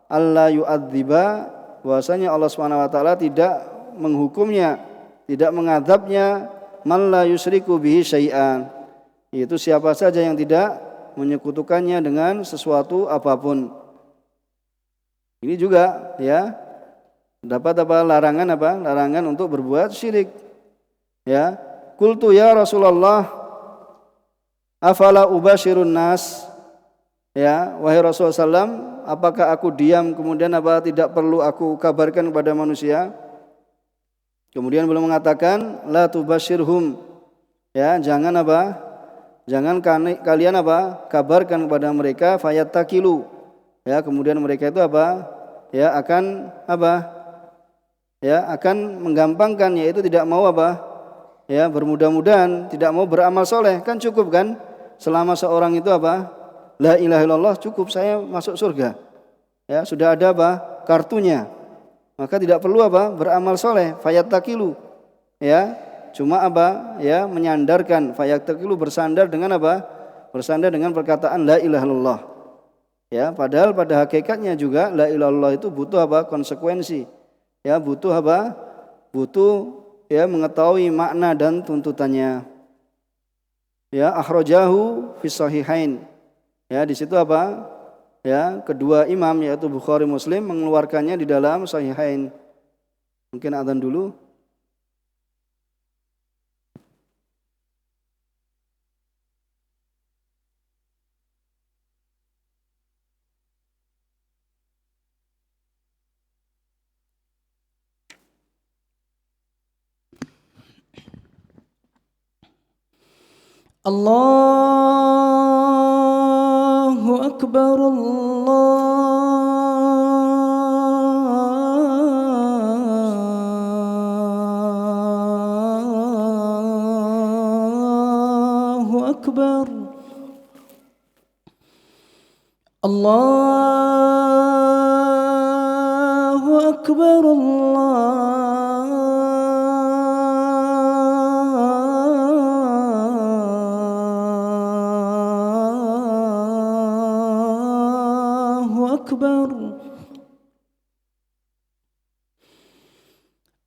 alla yu'adziba, bahwasanya Allah Subhanahu wa taala tidak menghukumnya, tidak mengadabnya, man la yusyriku bihi syai'an, yaitu siapa saja yang tidak menyekutukannya dengan sesuatu apapun. Ini juga ya dapat apa? Larangan untuk berbuat syirik. Ya, qultu ya Rasulullah afala ubashirun nas? Ya, wahai Rasulullah SAW, apakah aku diam kemudian apa tidak perlu aku kabarkan kepada manusia? Kemudian beliau mengatakan la tubashirhum, ya jangan apa? Jangan kalian apa? Kabarkan kepada mereka fayattakilu. Ya, kemudian mereka itu apa? Ya akan apa? Ya akan menggampangkan, yaitu tidak mau apa? Ya bermudah-mudahan, tidak mau beramal soleh. Kan cukup kan? Selama seorang itu apa? La ilaha illallah, cukup saya masuk surga. Ya, sudah ada apa? Kartunya. Maka tidak perlu apa? Beramal soleh. Fayattakilu. Ya, cuma apa? Ya, menyandarkan. Fayattakilu, bersandar dengan apa? Bersandar dengan perkataan la ilaha illallah. Ya, padahal pada hakikatnya juga la ilaha illallah itu butuh apa? Konsekuensi. Ya, butuh apa? Butuh ya mengetahui makna dan tuntutannya. Ya, akhrajahu fi sahihain. Ya, di situ apa? Ya, kedua imam yaitu Bukhari Muslim mengeluarkannya di dalam sahihain. Mungkin adzan dulu. Allahu Akbar, Allahu Akbar, Allahu Akbar,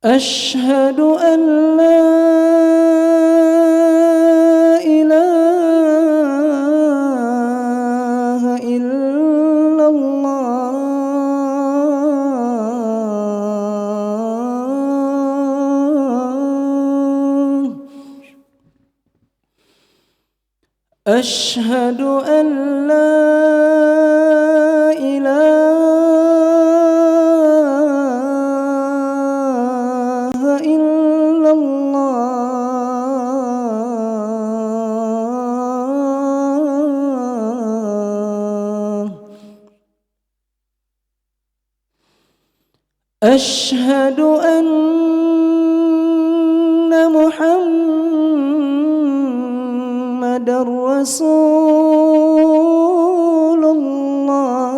أشهد أن لا إله إلا الله أشهد أن لا إله أشهد أن محمدا رسول الله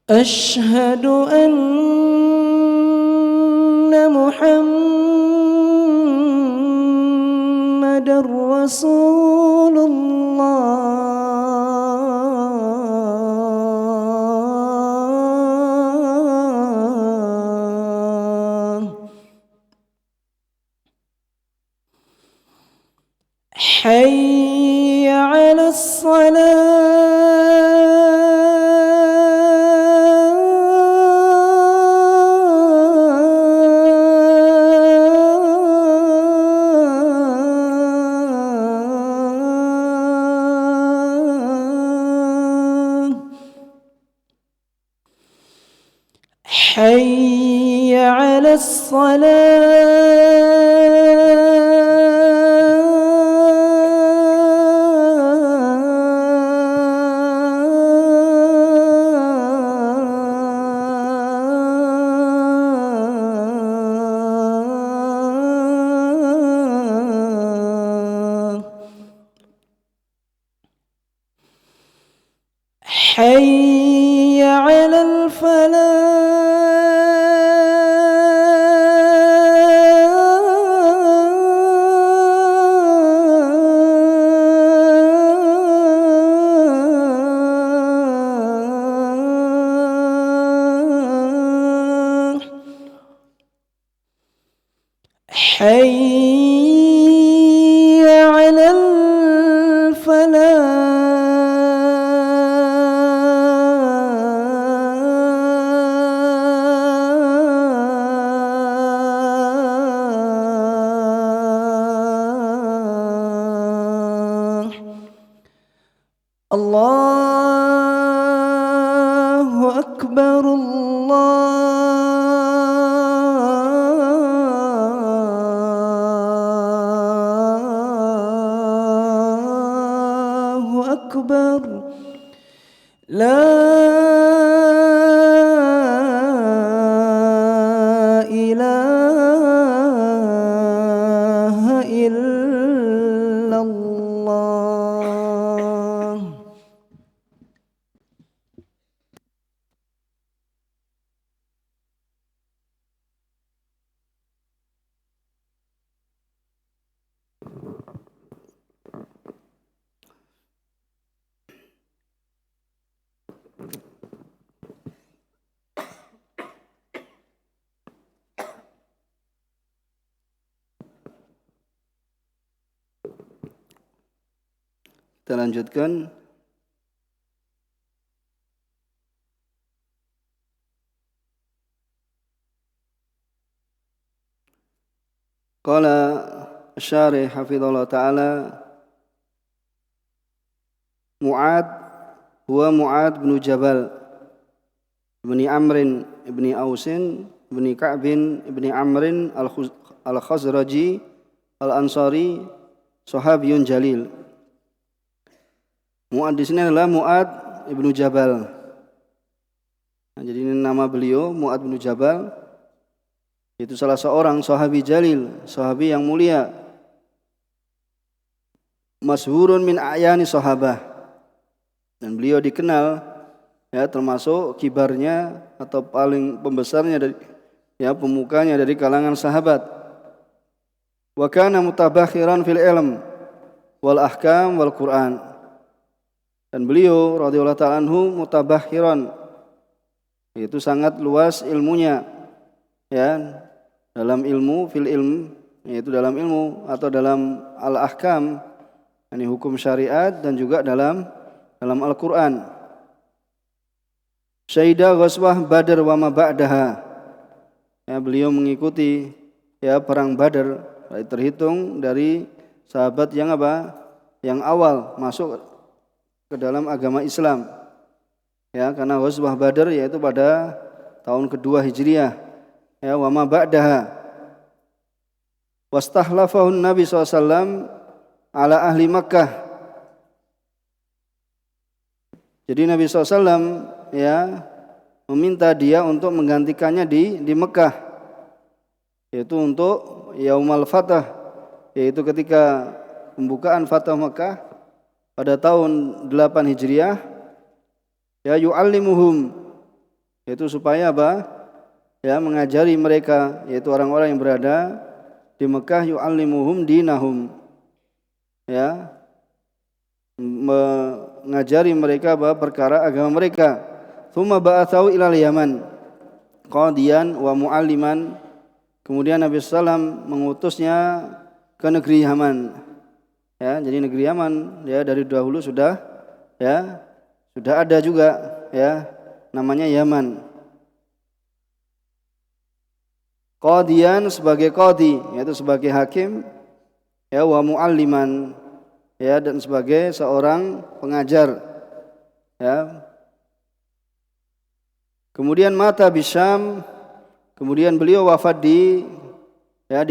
أشهد أن محمدا رسول الله حي على الصلاة حي على الصلاة حي على الفلاح حي على الفلاح الله أكبر الله أكبر لا إله إلا الله Kita lanjutkan. Qala Syarih hafizallahu ta'ala Mu'ad huwa Mu'ad bin Jabal bin Amrin bin Ausin bin Ka'bin bin Amrin al-Khazraji al-Ansari sahabiyun jalil. Mu'ad di sini adalah Mu'ad ibnu Jabal. Nah, jadi ini nama beliau Mu'ad bin Jabal. Itu salah seorang sahabi jalil, sahabi yang mulia. Masyhurun min a'yani sahabah. Dan beliau dikenal ya termasuk kibarnya atau paling pembesarnya dari ya pemukanya dari kalangan sahabat. Wa kana mutabakhiran fil ilm wal ahkam wal Qur'an. Dan beliau radhiyallahu ta'ala anhu mutabakhiran, itu sangat luas ilmunya ya, dalam ilmu fil ilm, yaitu dalam ilmu atau dalam al-ahkam, ini hukum syariat, dan juga dalam Al-Qur'an. Syahida ghazwah Badr wa ma ba'daha. Ya, beliau mengikuti ya perang Badar, terhitung dari sahabat yang apa? Yang awal masuk ke dalam agama Islam. Ya, karena ghazwah Badar yaitu pada tahun kedua Hijriah. Ya, wa ma ba'daha. wastahlafahun Nabi SAW ala ahli Makkah. Jadi Nabi SAW ya meminta dia untuk menggantikannya di Mekah, yaitu untuk Yaumal Fatah, yaitu ketika pembukaan Fatah Mekah pada tahun 8 Hijriah, ya yu'allimuhum, yaitu supaya apa? Ya mengajari mereka, yaitu orang-orang yang berada di Mekah, yu'allimuhum dinahum, ya mengajari mereka bahwa perkara agama mereka. Tsumma ba'atsahu ilal Yaman qadiyan wa mu'alliman. Kemudian Nabi sallam mengutusnya ke negeri Yaman. Ya, jadi negeri Yaman ya dari dahulu sudah ada juga ya namanya Yaman. Qadiyan sebagai qadi, yaitu sebagai hakim, ya wa mu'alliman, ya dan sebagai seorang pengajar, ya. Kemudian mata di Syam, kemudian beliau wafat di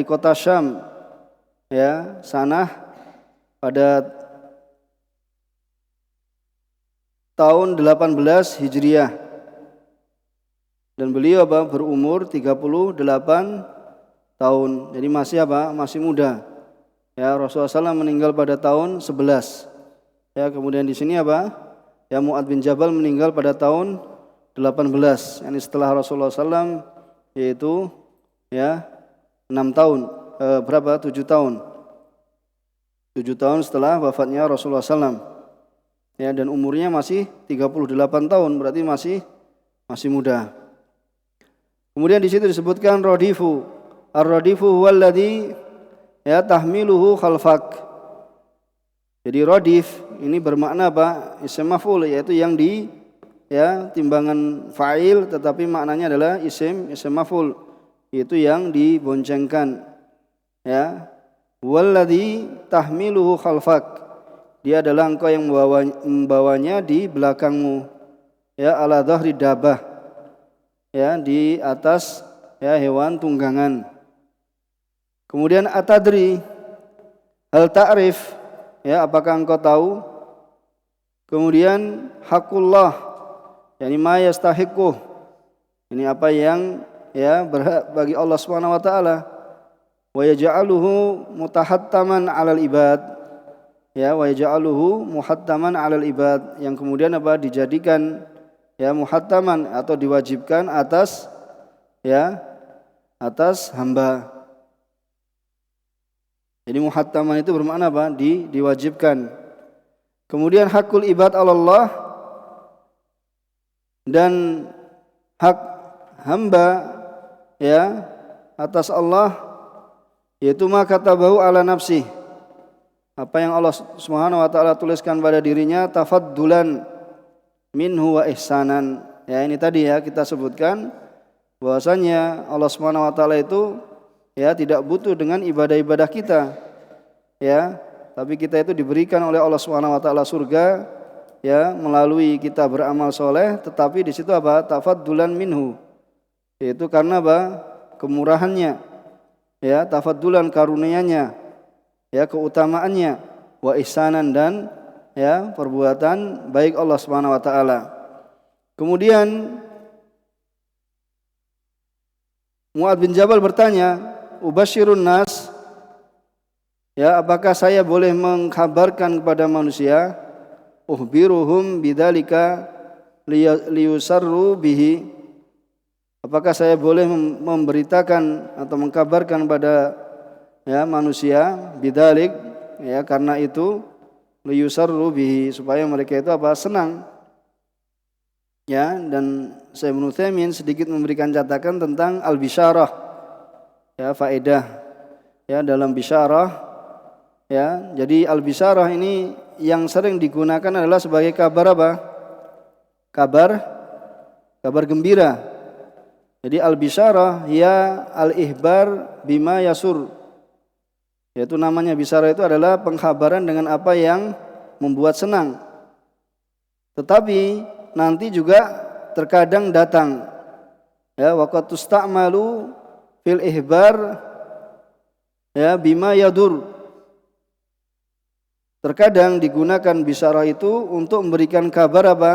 kota Syam, ya Sanah pada tahun 18 Hijriah, dan beliau berumur 38 tahun, jadi masih muda. Ya Rasulullah SAW meninggal pada tahun 11. Ya kemudian di sini ya Mu'adz bin Jabal meninggal pada tahun 18, yakni setelah Rasulullah SAW, yaitu ya 6 tahun, 7 tahun. 7 tahun setelah wafatnya Rasulullah SAW. Ya dan umurnya masih 38 tahun, berarti masih muda. Kemudian di situ disebutkan radifu. Ar-radifu huwallazi ya tahmiluhu khalfak. Jadi radif ini bermakna apa? Isim maf'ul, yaitu yang di timbangan fa'il, tetapi maknanya adalah isim maf'ul, yaitu yang diboncengkan. Ya. Wallazi tahmiluhu khalfak. Dia adalah engkau yang membawanya di belakangmu. Ya ala dhahri dabah. Ya di atas ya hewan tunggangan. Kemudian atadri hal ta'rif, ya apakah engkau tahu? Kemudian hakullah, yakni ma yastahiquh, ini apa yang ya berhak bagi Allah Subhanahu wa taala. Wa yaj'aluhu mutahattaman 'alal ibad, ya wa yaj'aluhu muhattaman 'alal ibad, yang kemudian dijadikan ya muhattaman atau diwajibkan atas hamba. Jadi muhattaman itu bermakna diwajibkan. Kemudian hakul ibad 'alallah, dan hak hamba ya atas Allah, yaitu ma katabahu ala nafsi, apa yang Allah Subhanahu wa taala tuliskan pada dirinya, tafaddulan minhu wa ihsanan. Ya ini tadi ya kita sebutkan bahwasanya Allah Subhanahu wa taala itu ya tidak butuh dengan ibadah-ibadah kita. Ya, tapi kita itu diberikan oleh Allah Subhanahu wa taala surga ya melalui kita beramal soleh, tetapi di situ tafaddulan minhu, yaitu karena kemurahannya, ya tafaddulan karunianya, ya keutamaannya, wa ihsanan dan ya perbuatan baik Allah Subhanahu wa taala. Kemudian Mu'adz bin Jabal bertanya, ubasyirun nas, ya apakah saya boleh mengkabarkan kepada manusia, uhbiruhum bidzalika liyusarru bihi, apakah saya boleh memberitakan atau mengkabarkan pada ya manusia bidzalik, ya karena itu liyusarru bihi, supaya mereka itu senang. Ya, dan Syekh Ibnu Utsaimin sedikit memberikan catatan tentang al-bisyarah. Ya, faedah ya dalam bisyarah. Ya, jadi al-bisyarah ini yang sering digunakan adalah sebagai kabar Kabar gembira. Jadi al-bisyarah ya al-ihbar bima yasur. Yaitu namanya bisyarah itu adalah pengkhabaran dengan apa yang membuat senang. Tetapi nanti juga terkadang datang ya waqad tusta'malu fil ihbar ya bima yadur. Terkadang digunakan bisyarah itu untuk memberikan kabar apa?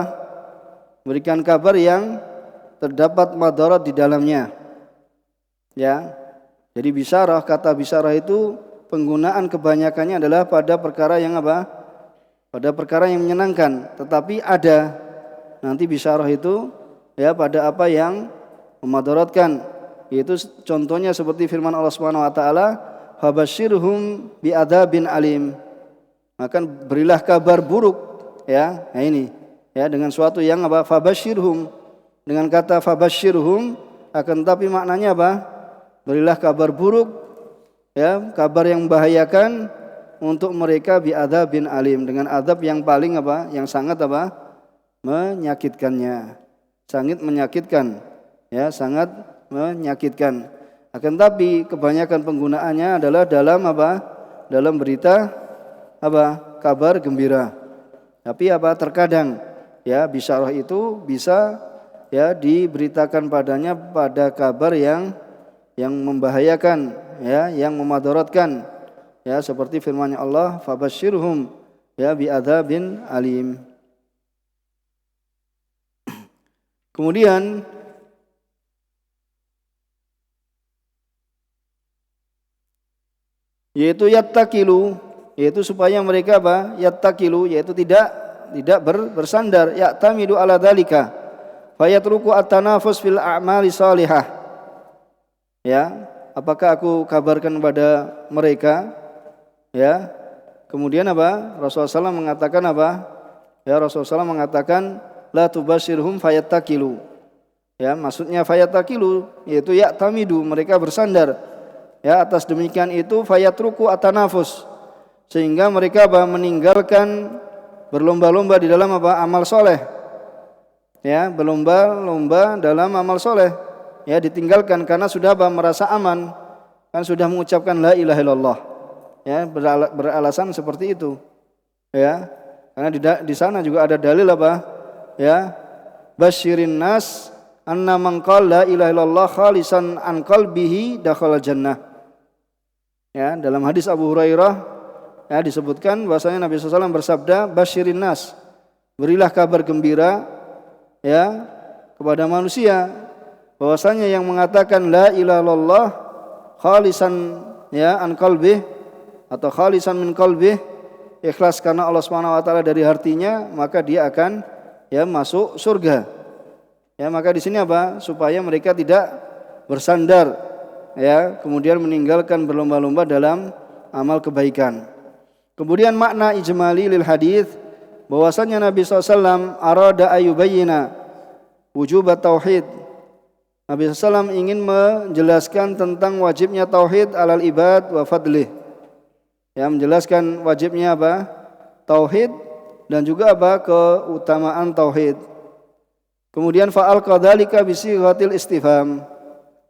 Memberikan kabar yang terdapat madarat di dalamnya. Ya. Jadi bisyarah, kata bisyarah itu penggunaan kebanyakannya adalah pada perkara yang apa? Pada perkara yang menyenangkan, tetapi ada nanti bisyarah itu ya pada apa yang memadaratkan. Yaitu contohnya seperti firman Allah Subhanahu wa taala, "Fabasyirhum bi'adzabin alim." Maka berilah kabar buruk ya. Nah ini ya dengan suatu yang apa? Fabasyirhum. Dengan kata fabasyirhum akan tapi maknanya apa? Berilah kabar buruk ya, kabar yang membahayakan untuk mereka bi'adzabin alim, dengan azab yang paling apa? Yang sangat apa? Menyakitkannya. Sangat menyakitkan. Ya, sangat menyakitkan. Akan tapi kebanyakan penggunaannya adalah dalam apa? Dalam berita apa? Kabar gembira. Tapi apa? Terkadang ya bisyarah itu bisa ya diberitakan padanya pada kabar yang membahayakan ya, yang memadaratkan ya, seperti firman-Nya Allah, fabasyirhum ya bi'adzabin alim. Kemudian yaitu yattakilu, yaitu supaya mereka apa? Yattakilu, yaitu tidak bersandar, ya'tamidu ala dzalika fayatruku at-tanafus fil a'mali shalihah. Ya, apakah aku kabarkan kepada mereka ya? Kemudian apa? Rasulullah SAW mengatakan apa? Ya, Rasulullah SAW mengatakan la tubasyirhum fayattakilu. Ya, maksudnya fayattakilu yaitu ya'tamidu, mereka bersandar. Ya, atas demikian itu fayatruku at-tanafus, sehingga mereka apa? Meninggalkan berlomba-lomba di dalam apa? Amal soleh. Ya, berlomba-lomba dalam amal soleh. Ya, ditinggalkan karena sudah apa? Merasa aman, kan sudah mengucapkan la ilaha illallah. Ya, beralasan seperti itu. Ya, karena di sana juga ada dalil apa? Ya, basyirin nas anna man qala la ilaha illallah khalisan an qalbihi dakhala jannah. Ya, dalam hadis Abu Hurairah ya disebutkan bahwasanya Nabi SAW bersabda, basyirin nas, berilah kabar gembira ya kepada manusia bahwasanya yang mengatakan la ilaha illallah khalisan ya an qalbih atau khalisan min qalbih, ikhlas karena Allah Subhanahu wa taala dari hatinya, maka dia akan ya masuk surga. Ya, maka di sini apa? Supaya mereka tidak bersandar ya, kemudian meninggalkan berlomba-lomba dalam amal kebaikan. Kemudian makna ijmali lil hadis bahwasanya Nabi SAW arada ayubayyina wujub tauhid. Nabi SAW ingin menjelaskan tentang wajibnya tauhid alal ibad wa fadlih. Ya, menjelaskan wajibnya apa? Tauhid dan juga apa? Keutamaan tauhid. Kemudian fa'al qadzalika bi sighatil istifham.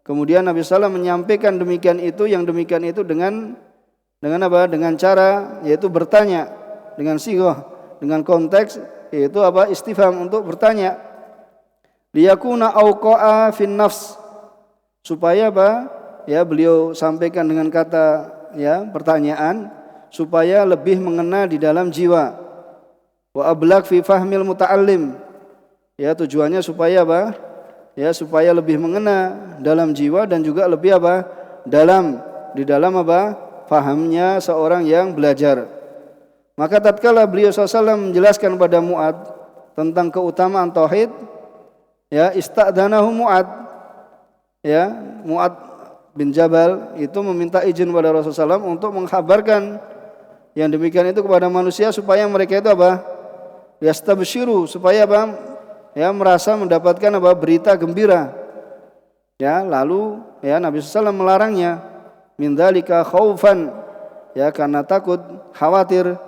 Kemudian Nabi SAW menyampaikan demikian itu, yang demikian itu dengan apa? Dengan cara yaitu bertanya, dengan sighah, dengan konteks yaitu apa? Istifham, untuk bertanya. Liyakuna auqa'a fin nafs, supaya apa? Ya, beliau sampaikan dengan kata ya pertanyaan supaya lebih mengena di dalam jiwa. Wa ablaq fi fahmil muta'allim. Ya, tujuannya supaya apa? Ya, supaya lebih mengena dalam jiwa dan juga lebih apa? Di dalam apa? Fahamnya seorang yang belajar. Maka tatkala beliau SAW menjelaskan pada Mu'ad tentang keutamaan tauhid, ya, ista'danahu Mu'ad. Ya, Mu'ad bin Jabal itu meminta izin kepada Rasulullah SAW untuk mengkhabarkan yang demikian itu kepada manusia supaya mereka itu apa? Yastabsyiru, supaya apa? Ya, merasa mendapatkan apa? Berita gembira. Ya, lalu ya Nabi SAW melarangnya min dzalika khaufan, ya, karena takut, khawatir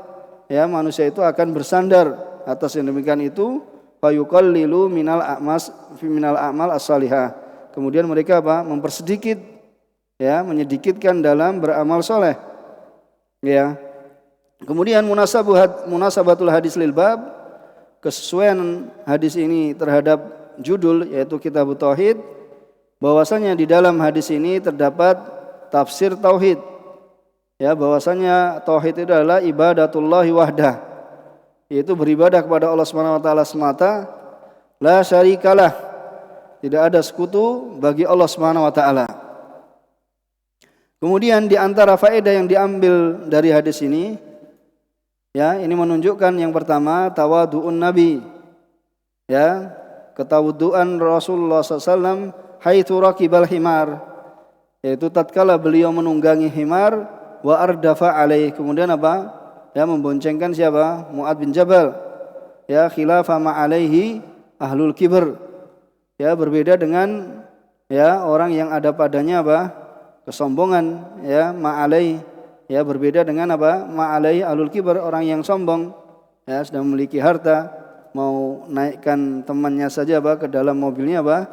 ya manusia itu akan bersandar atas yang demikian itu, fayuqallilu minal a'mal as-salihah. Kemudian mereka apa? Mempersedikit, ya, menyedikitkan dalam beramal soleh. Ya. Kemudian munasabatul hadis lil bab, kesesuaian hadis ini terhadap judul yaitu Kitab Tauhid, bahwasanya di dalam hadis ini terdapat tafsir tauhid, ya bahwasanya tauhid itu adalah ibadatullahi wahdah, yaitu beribadah kepada Allah Subhanahu wa taala semata, la syarikalah, tidak ada sekutu bagi Allah Subhanahu wa taala. Kemudian di antara faedah yang diambil dari hadis ini, ya, ini menunjukkan yang pertama tawadu'un Nabi, ya, ketawaduan Rasulullah SAW haitsu raqibal himar, yaitu tatkala beliau menunggangi himar, wa ardafa alaih, kemudian apa? Ya, memboncengkan siapa? Mu'ad bin Jabal. Ya, khilafa ma alaihi ahlul kibr. Ya, berbeda dengan ya orang yang ada padanya apa? Kesombongan, ya, ma'alai, ya, berbeda dengan apa? Ma'alai alul kibar, orang yang sombong, ya, sudah memiliki harta, mau naikkan temannya saja apa ke dalam mobilnya apa?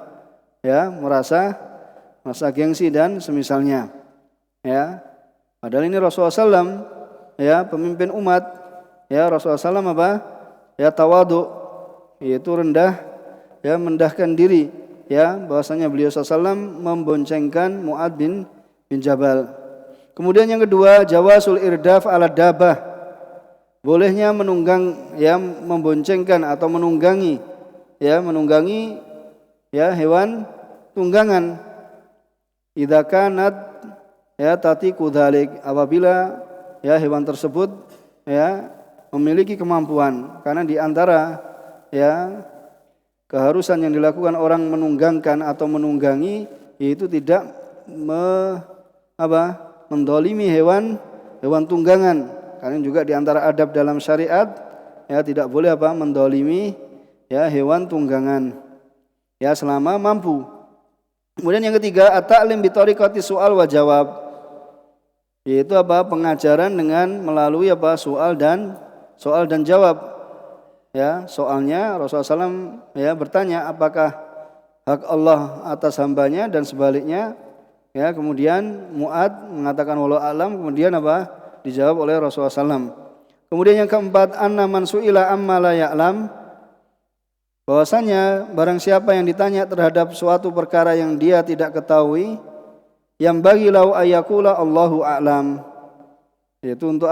Ya, merasa gengsi dan semisalnya, ya. Padahal ini Rasulullah SAW, ya, pemimpin umat, ya, Rasulullah SAW apa? Ya, tawadu, yaitu rendah, ya, mendahkan diri, ya, bahwasanya beliau SAW memboncengkan Mu'ad bin Jabal. Kemudian yang kedua, jawazul irdaf ala dabah, bolehnya menunggang, ya, memboncengkan atau menunggangi ya hewan tunggangan, idza kanat, ya, tatiku dzalik, apabila ya hewan tersebut ya memiliki kemampuan, karena di antara ya keharusan yang dilakukan orang menunggangkan atau menunggangi yaitu tidak mendolimi hewan tunggangan, karena juga di antara adab dalam syariat, ya, tidak boleh mendolimi ya hewan tunggangan, ya, selama mampu. Kemudian yang ketiga, at-ta'lim bi tariqati soal wa jawab, yaitu pengajaran dengan melalui soal dan jawab. Ya, soalnya Rasulullah SAW ya bertanya apakah hak Allah atas hambanya dan sebaliknya. Ya, kemudian Mu'ad mengatakan walau alam, kemudian dijawab oleh Rasulullah SAW. Kemudian yang keempat, anna man su'ila amma la ya'lam, bahwasanya barang siapa yang ditanya terhadap suatu perkara yang dia tidak ketahui, yang bagi lau ayakula Allahu a'lam, yaitu untuk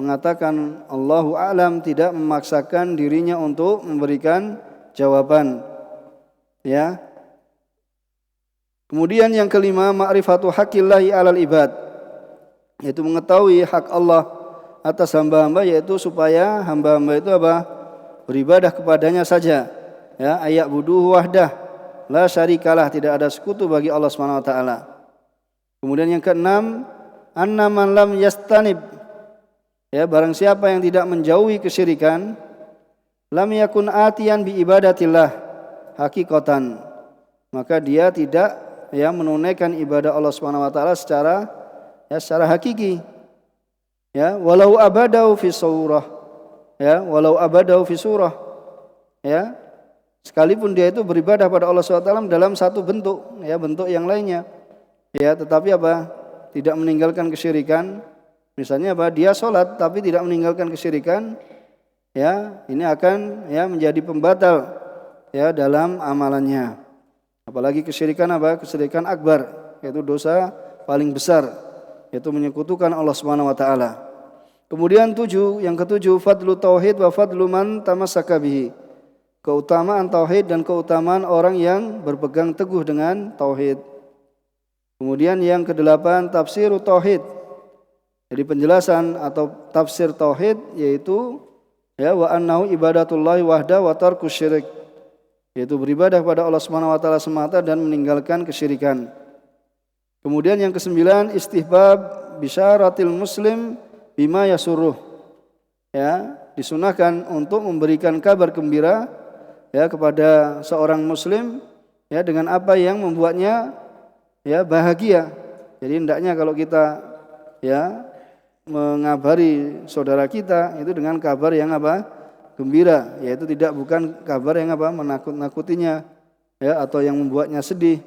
mengatakan Allahu a'lam, tidak memaksakan dirinya untuk memberikan jawaban, ya. Kemudian yang kelima, ma'rifatu haqqillahi 'alal ibad, yaitu mengetahui hak Allah atas hamba-hamba, yaitu supaya hamba-hamba itu beribadah kepadanya saja, ya, ayak buduhu wahdah la syarikalah, tidak ada sekutu bagi Allah Subhanahu wa taala. Kemudian yang keenam, anna man lam yastanib, ya, barang siapa yang tidak menjauhi kesyirikan, lam yakun atiyan bi ibadatillah hakikatan, maka dia tidak menunaikan ibadah Allah Subhanahu wa taala secara hakiki. Ya, walau abadau fi surah. Ya, walau abadau fi surah. Ya, sekalipun dia itu beribadah pada Allah Subhanahu wa taala dalam satu bentuk, ya, bentuk yang lainnya. Ya, tetapi tidak meninggalkan kesyirikan. Misalnya dia salat tapi tidak meninggalkan kesyirikan, ya, ini akan menjadi pembatal ya dalam amalannya. Apalagi kesyirikan kesyirikan akbar, yaitu dosa paling besar, yaitu menyekutukan Allah Subhanahu wa taala. Kemudian yang ketujuh, fadlu tauhid wa fadlu man tamassaka bihi, keutamaan tauhid dan keutamaan orang yang berpegang teguh dengan tauhid. Kemudian yang kedelapan, tafsiru tauhid, jadi penjelasan atau tafsir tauhid, yaitu wa annahu ibadatullahi wahda wa tarkus syirik, yaitu beribadah kepada Allah Subhanahu wa taala semata dan meninggalkan kesyirikan. Kemudian yang kesembilan, istihbab bisyaratil muslim bima yasurruh, ya, disunahkan untuk memberikan kabar gembira ya kepada seorang muslim ya dengan apa yang membuatnya ya bahagia. Jadi hendaknya kalau kita ya mengabari saudara kita itu dengan kabar yang gembira, yaitu bukan kabar yang menakut-nakutinya ya atau yang membuatnya sedih.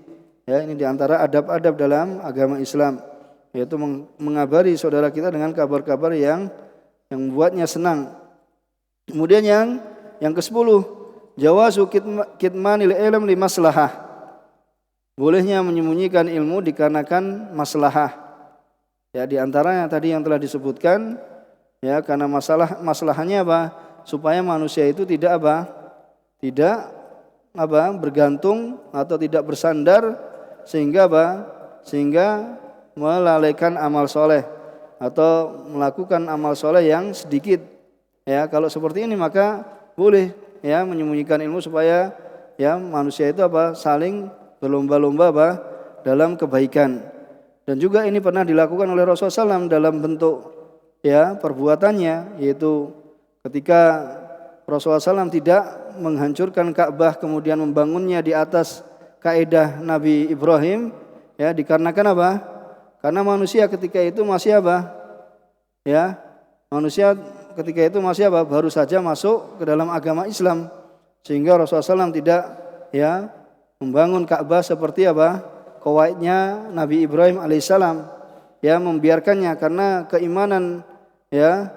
Ya, ini diantara adab-adab dalam agama Islam, yaitu mengabari saudara kita dengan kabar-kabar yang membuatnya senang. Kemudian yang ke-10, jawazu kitmanil ilm li maslahah, bolehnya menyembunyikan ilmu dikarenakan maslahah. Ya, di antaranya tadi yang telah disebutkan, ya, karena masalahnya apa? Supaya manusia itu tidak apa? Tidak bergantung atau tidak bersandar sehingga apa? Sehingga melalaikan amal soleh atau melakukan amal soleh yang sedikit. Ya, kalau seperti ini maka boleh ya menyembunyikan ilmu supaya ya manusia itu apa? Saling berlomba-lomba apa? Dalam kebaikan. Dan juga ini pernah dilakukan oleh Rasulullah SAW dalam bentuk ya perbuatannya, yaitu ketika Rasulullah SAW tidak menghancurkan Ka'bah kemudian membangunnya di atas kaidah Nabi Ibrahim, ya dikarenakan apa? Karena manusia ketika itu masih apa? Ya, manusia ketika itu masih apa? Baru saja masuk ke dalam agama Islam, sehingga Rasulullah SAW tidak ya membangun Ka'bah seperti apa? Qawaidnya Nabi Ibrahim alaihissalam, ya membiarkannya karena keimanan ya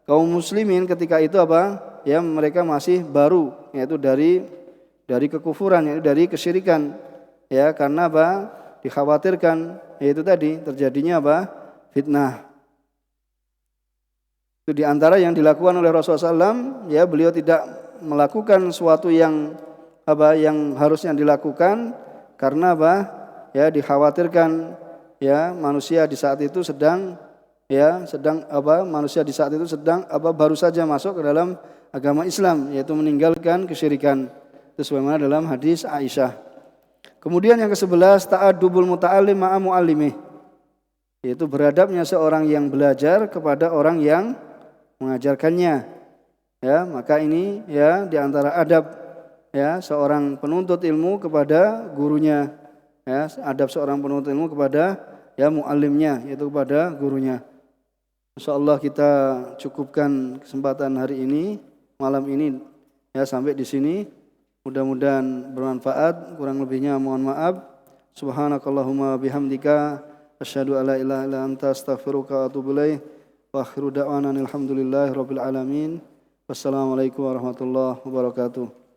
kaum muslimin ketika itu apa? Ya mereka masih baru, yaitu dari kekufuran, yaitu dari kesyirikan. Ya, karena apa? Dikhawatirkan yaitu tadi terjadinya apa? Fitnah. Itu di antara yang dilakukan oleh Rasulullah SAW, ya beliau tidak melakukan sesuatu yang apa? Yang harusnya dilakukan karena apa? Ya dikhawatirkan ya manusia di saat itu sedang baru saja masuk ke dalam agama Islam, yaitu meninggalkan kesyirikan. Itu sebagaimana dalam hadis Aisyah. Kemudian yang ke-11, ta'addubul muta'allim ma'a mu'allimih, yaitu beradabnya seorang yang belajar kepada orang yang mengajarkannya. Ya, maka ini ya di antara adab ya seorang penuntut ilmu kepada gurunya. Ya, adab seorang penuntut ilmu kepada ya mu'allimnya, yaitu kepada gurunya. Insyaallah kita cukupkan kesempatan hari ini, malam ini ya sampai di sini. Mudah-mudahan bermanfaat. Kurang lebihnya mohon maaf. Subhanakallahumma bihamdika asyhadu alla ilaha illa anta astaghfiruka wa atubu ilaik. Wa akhiru da'wana alhamdulillahirabbil alamin. Wassalamualaikum warahmatullahi wabarakatuh.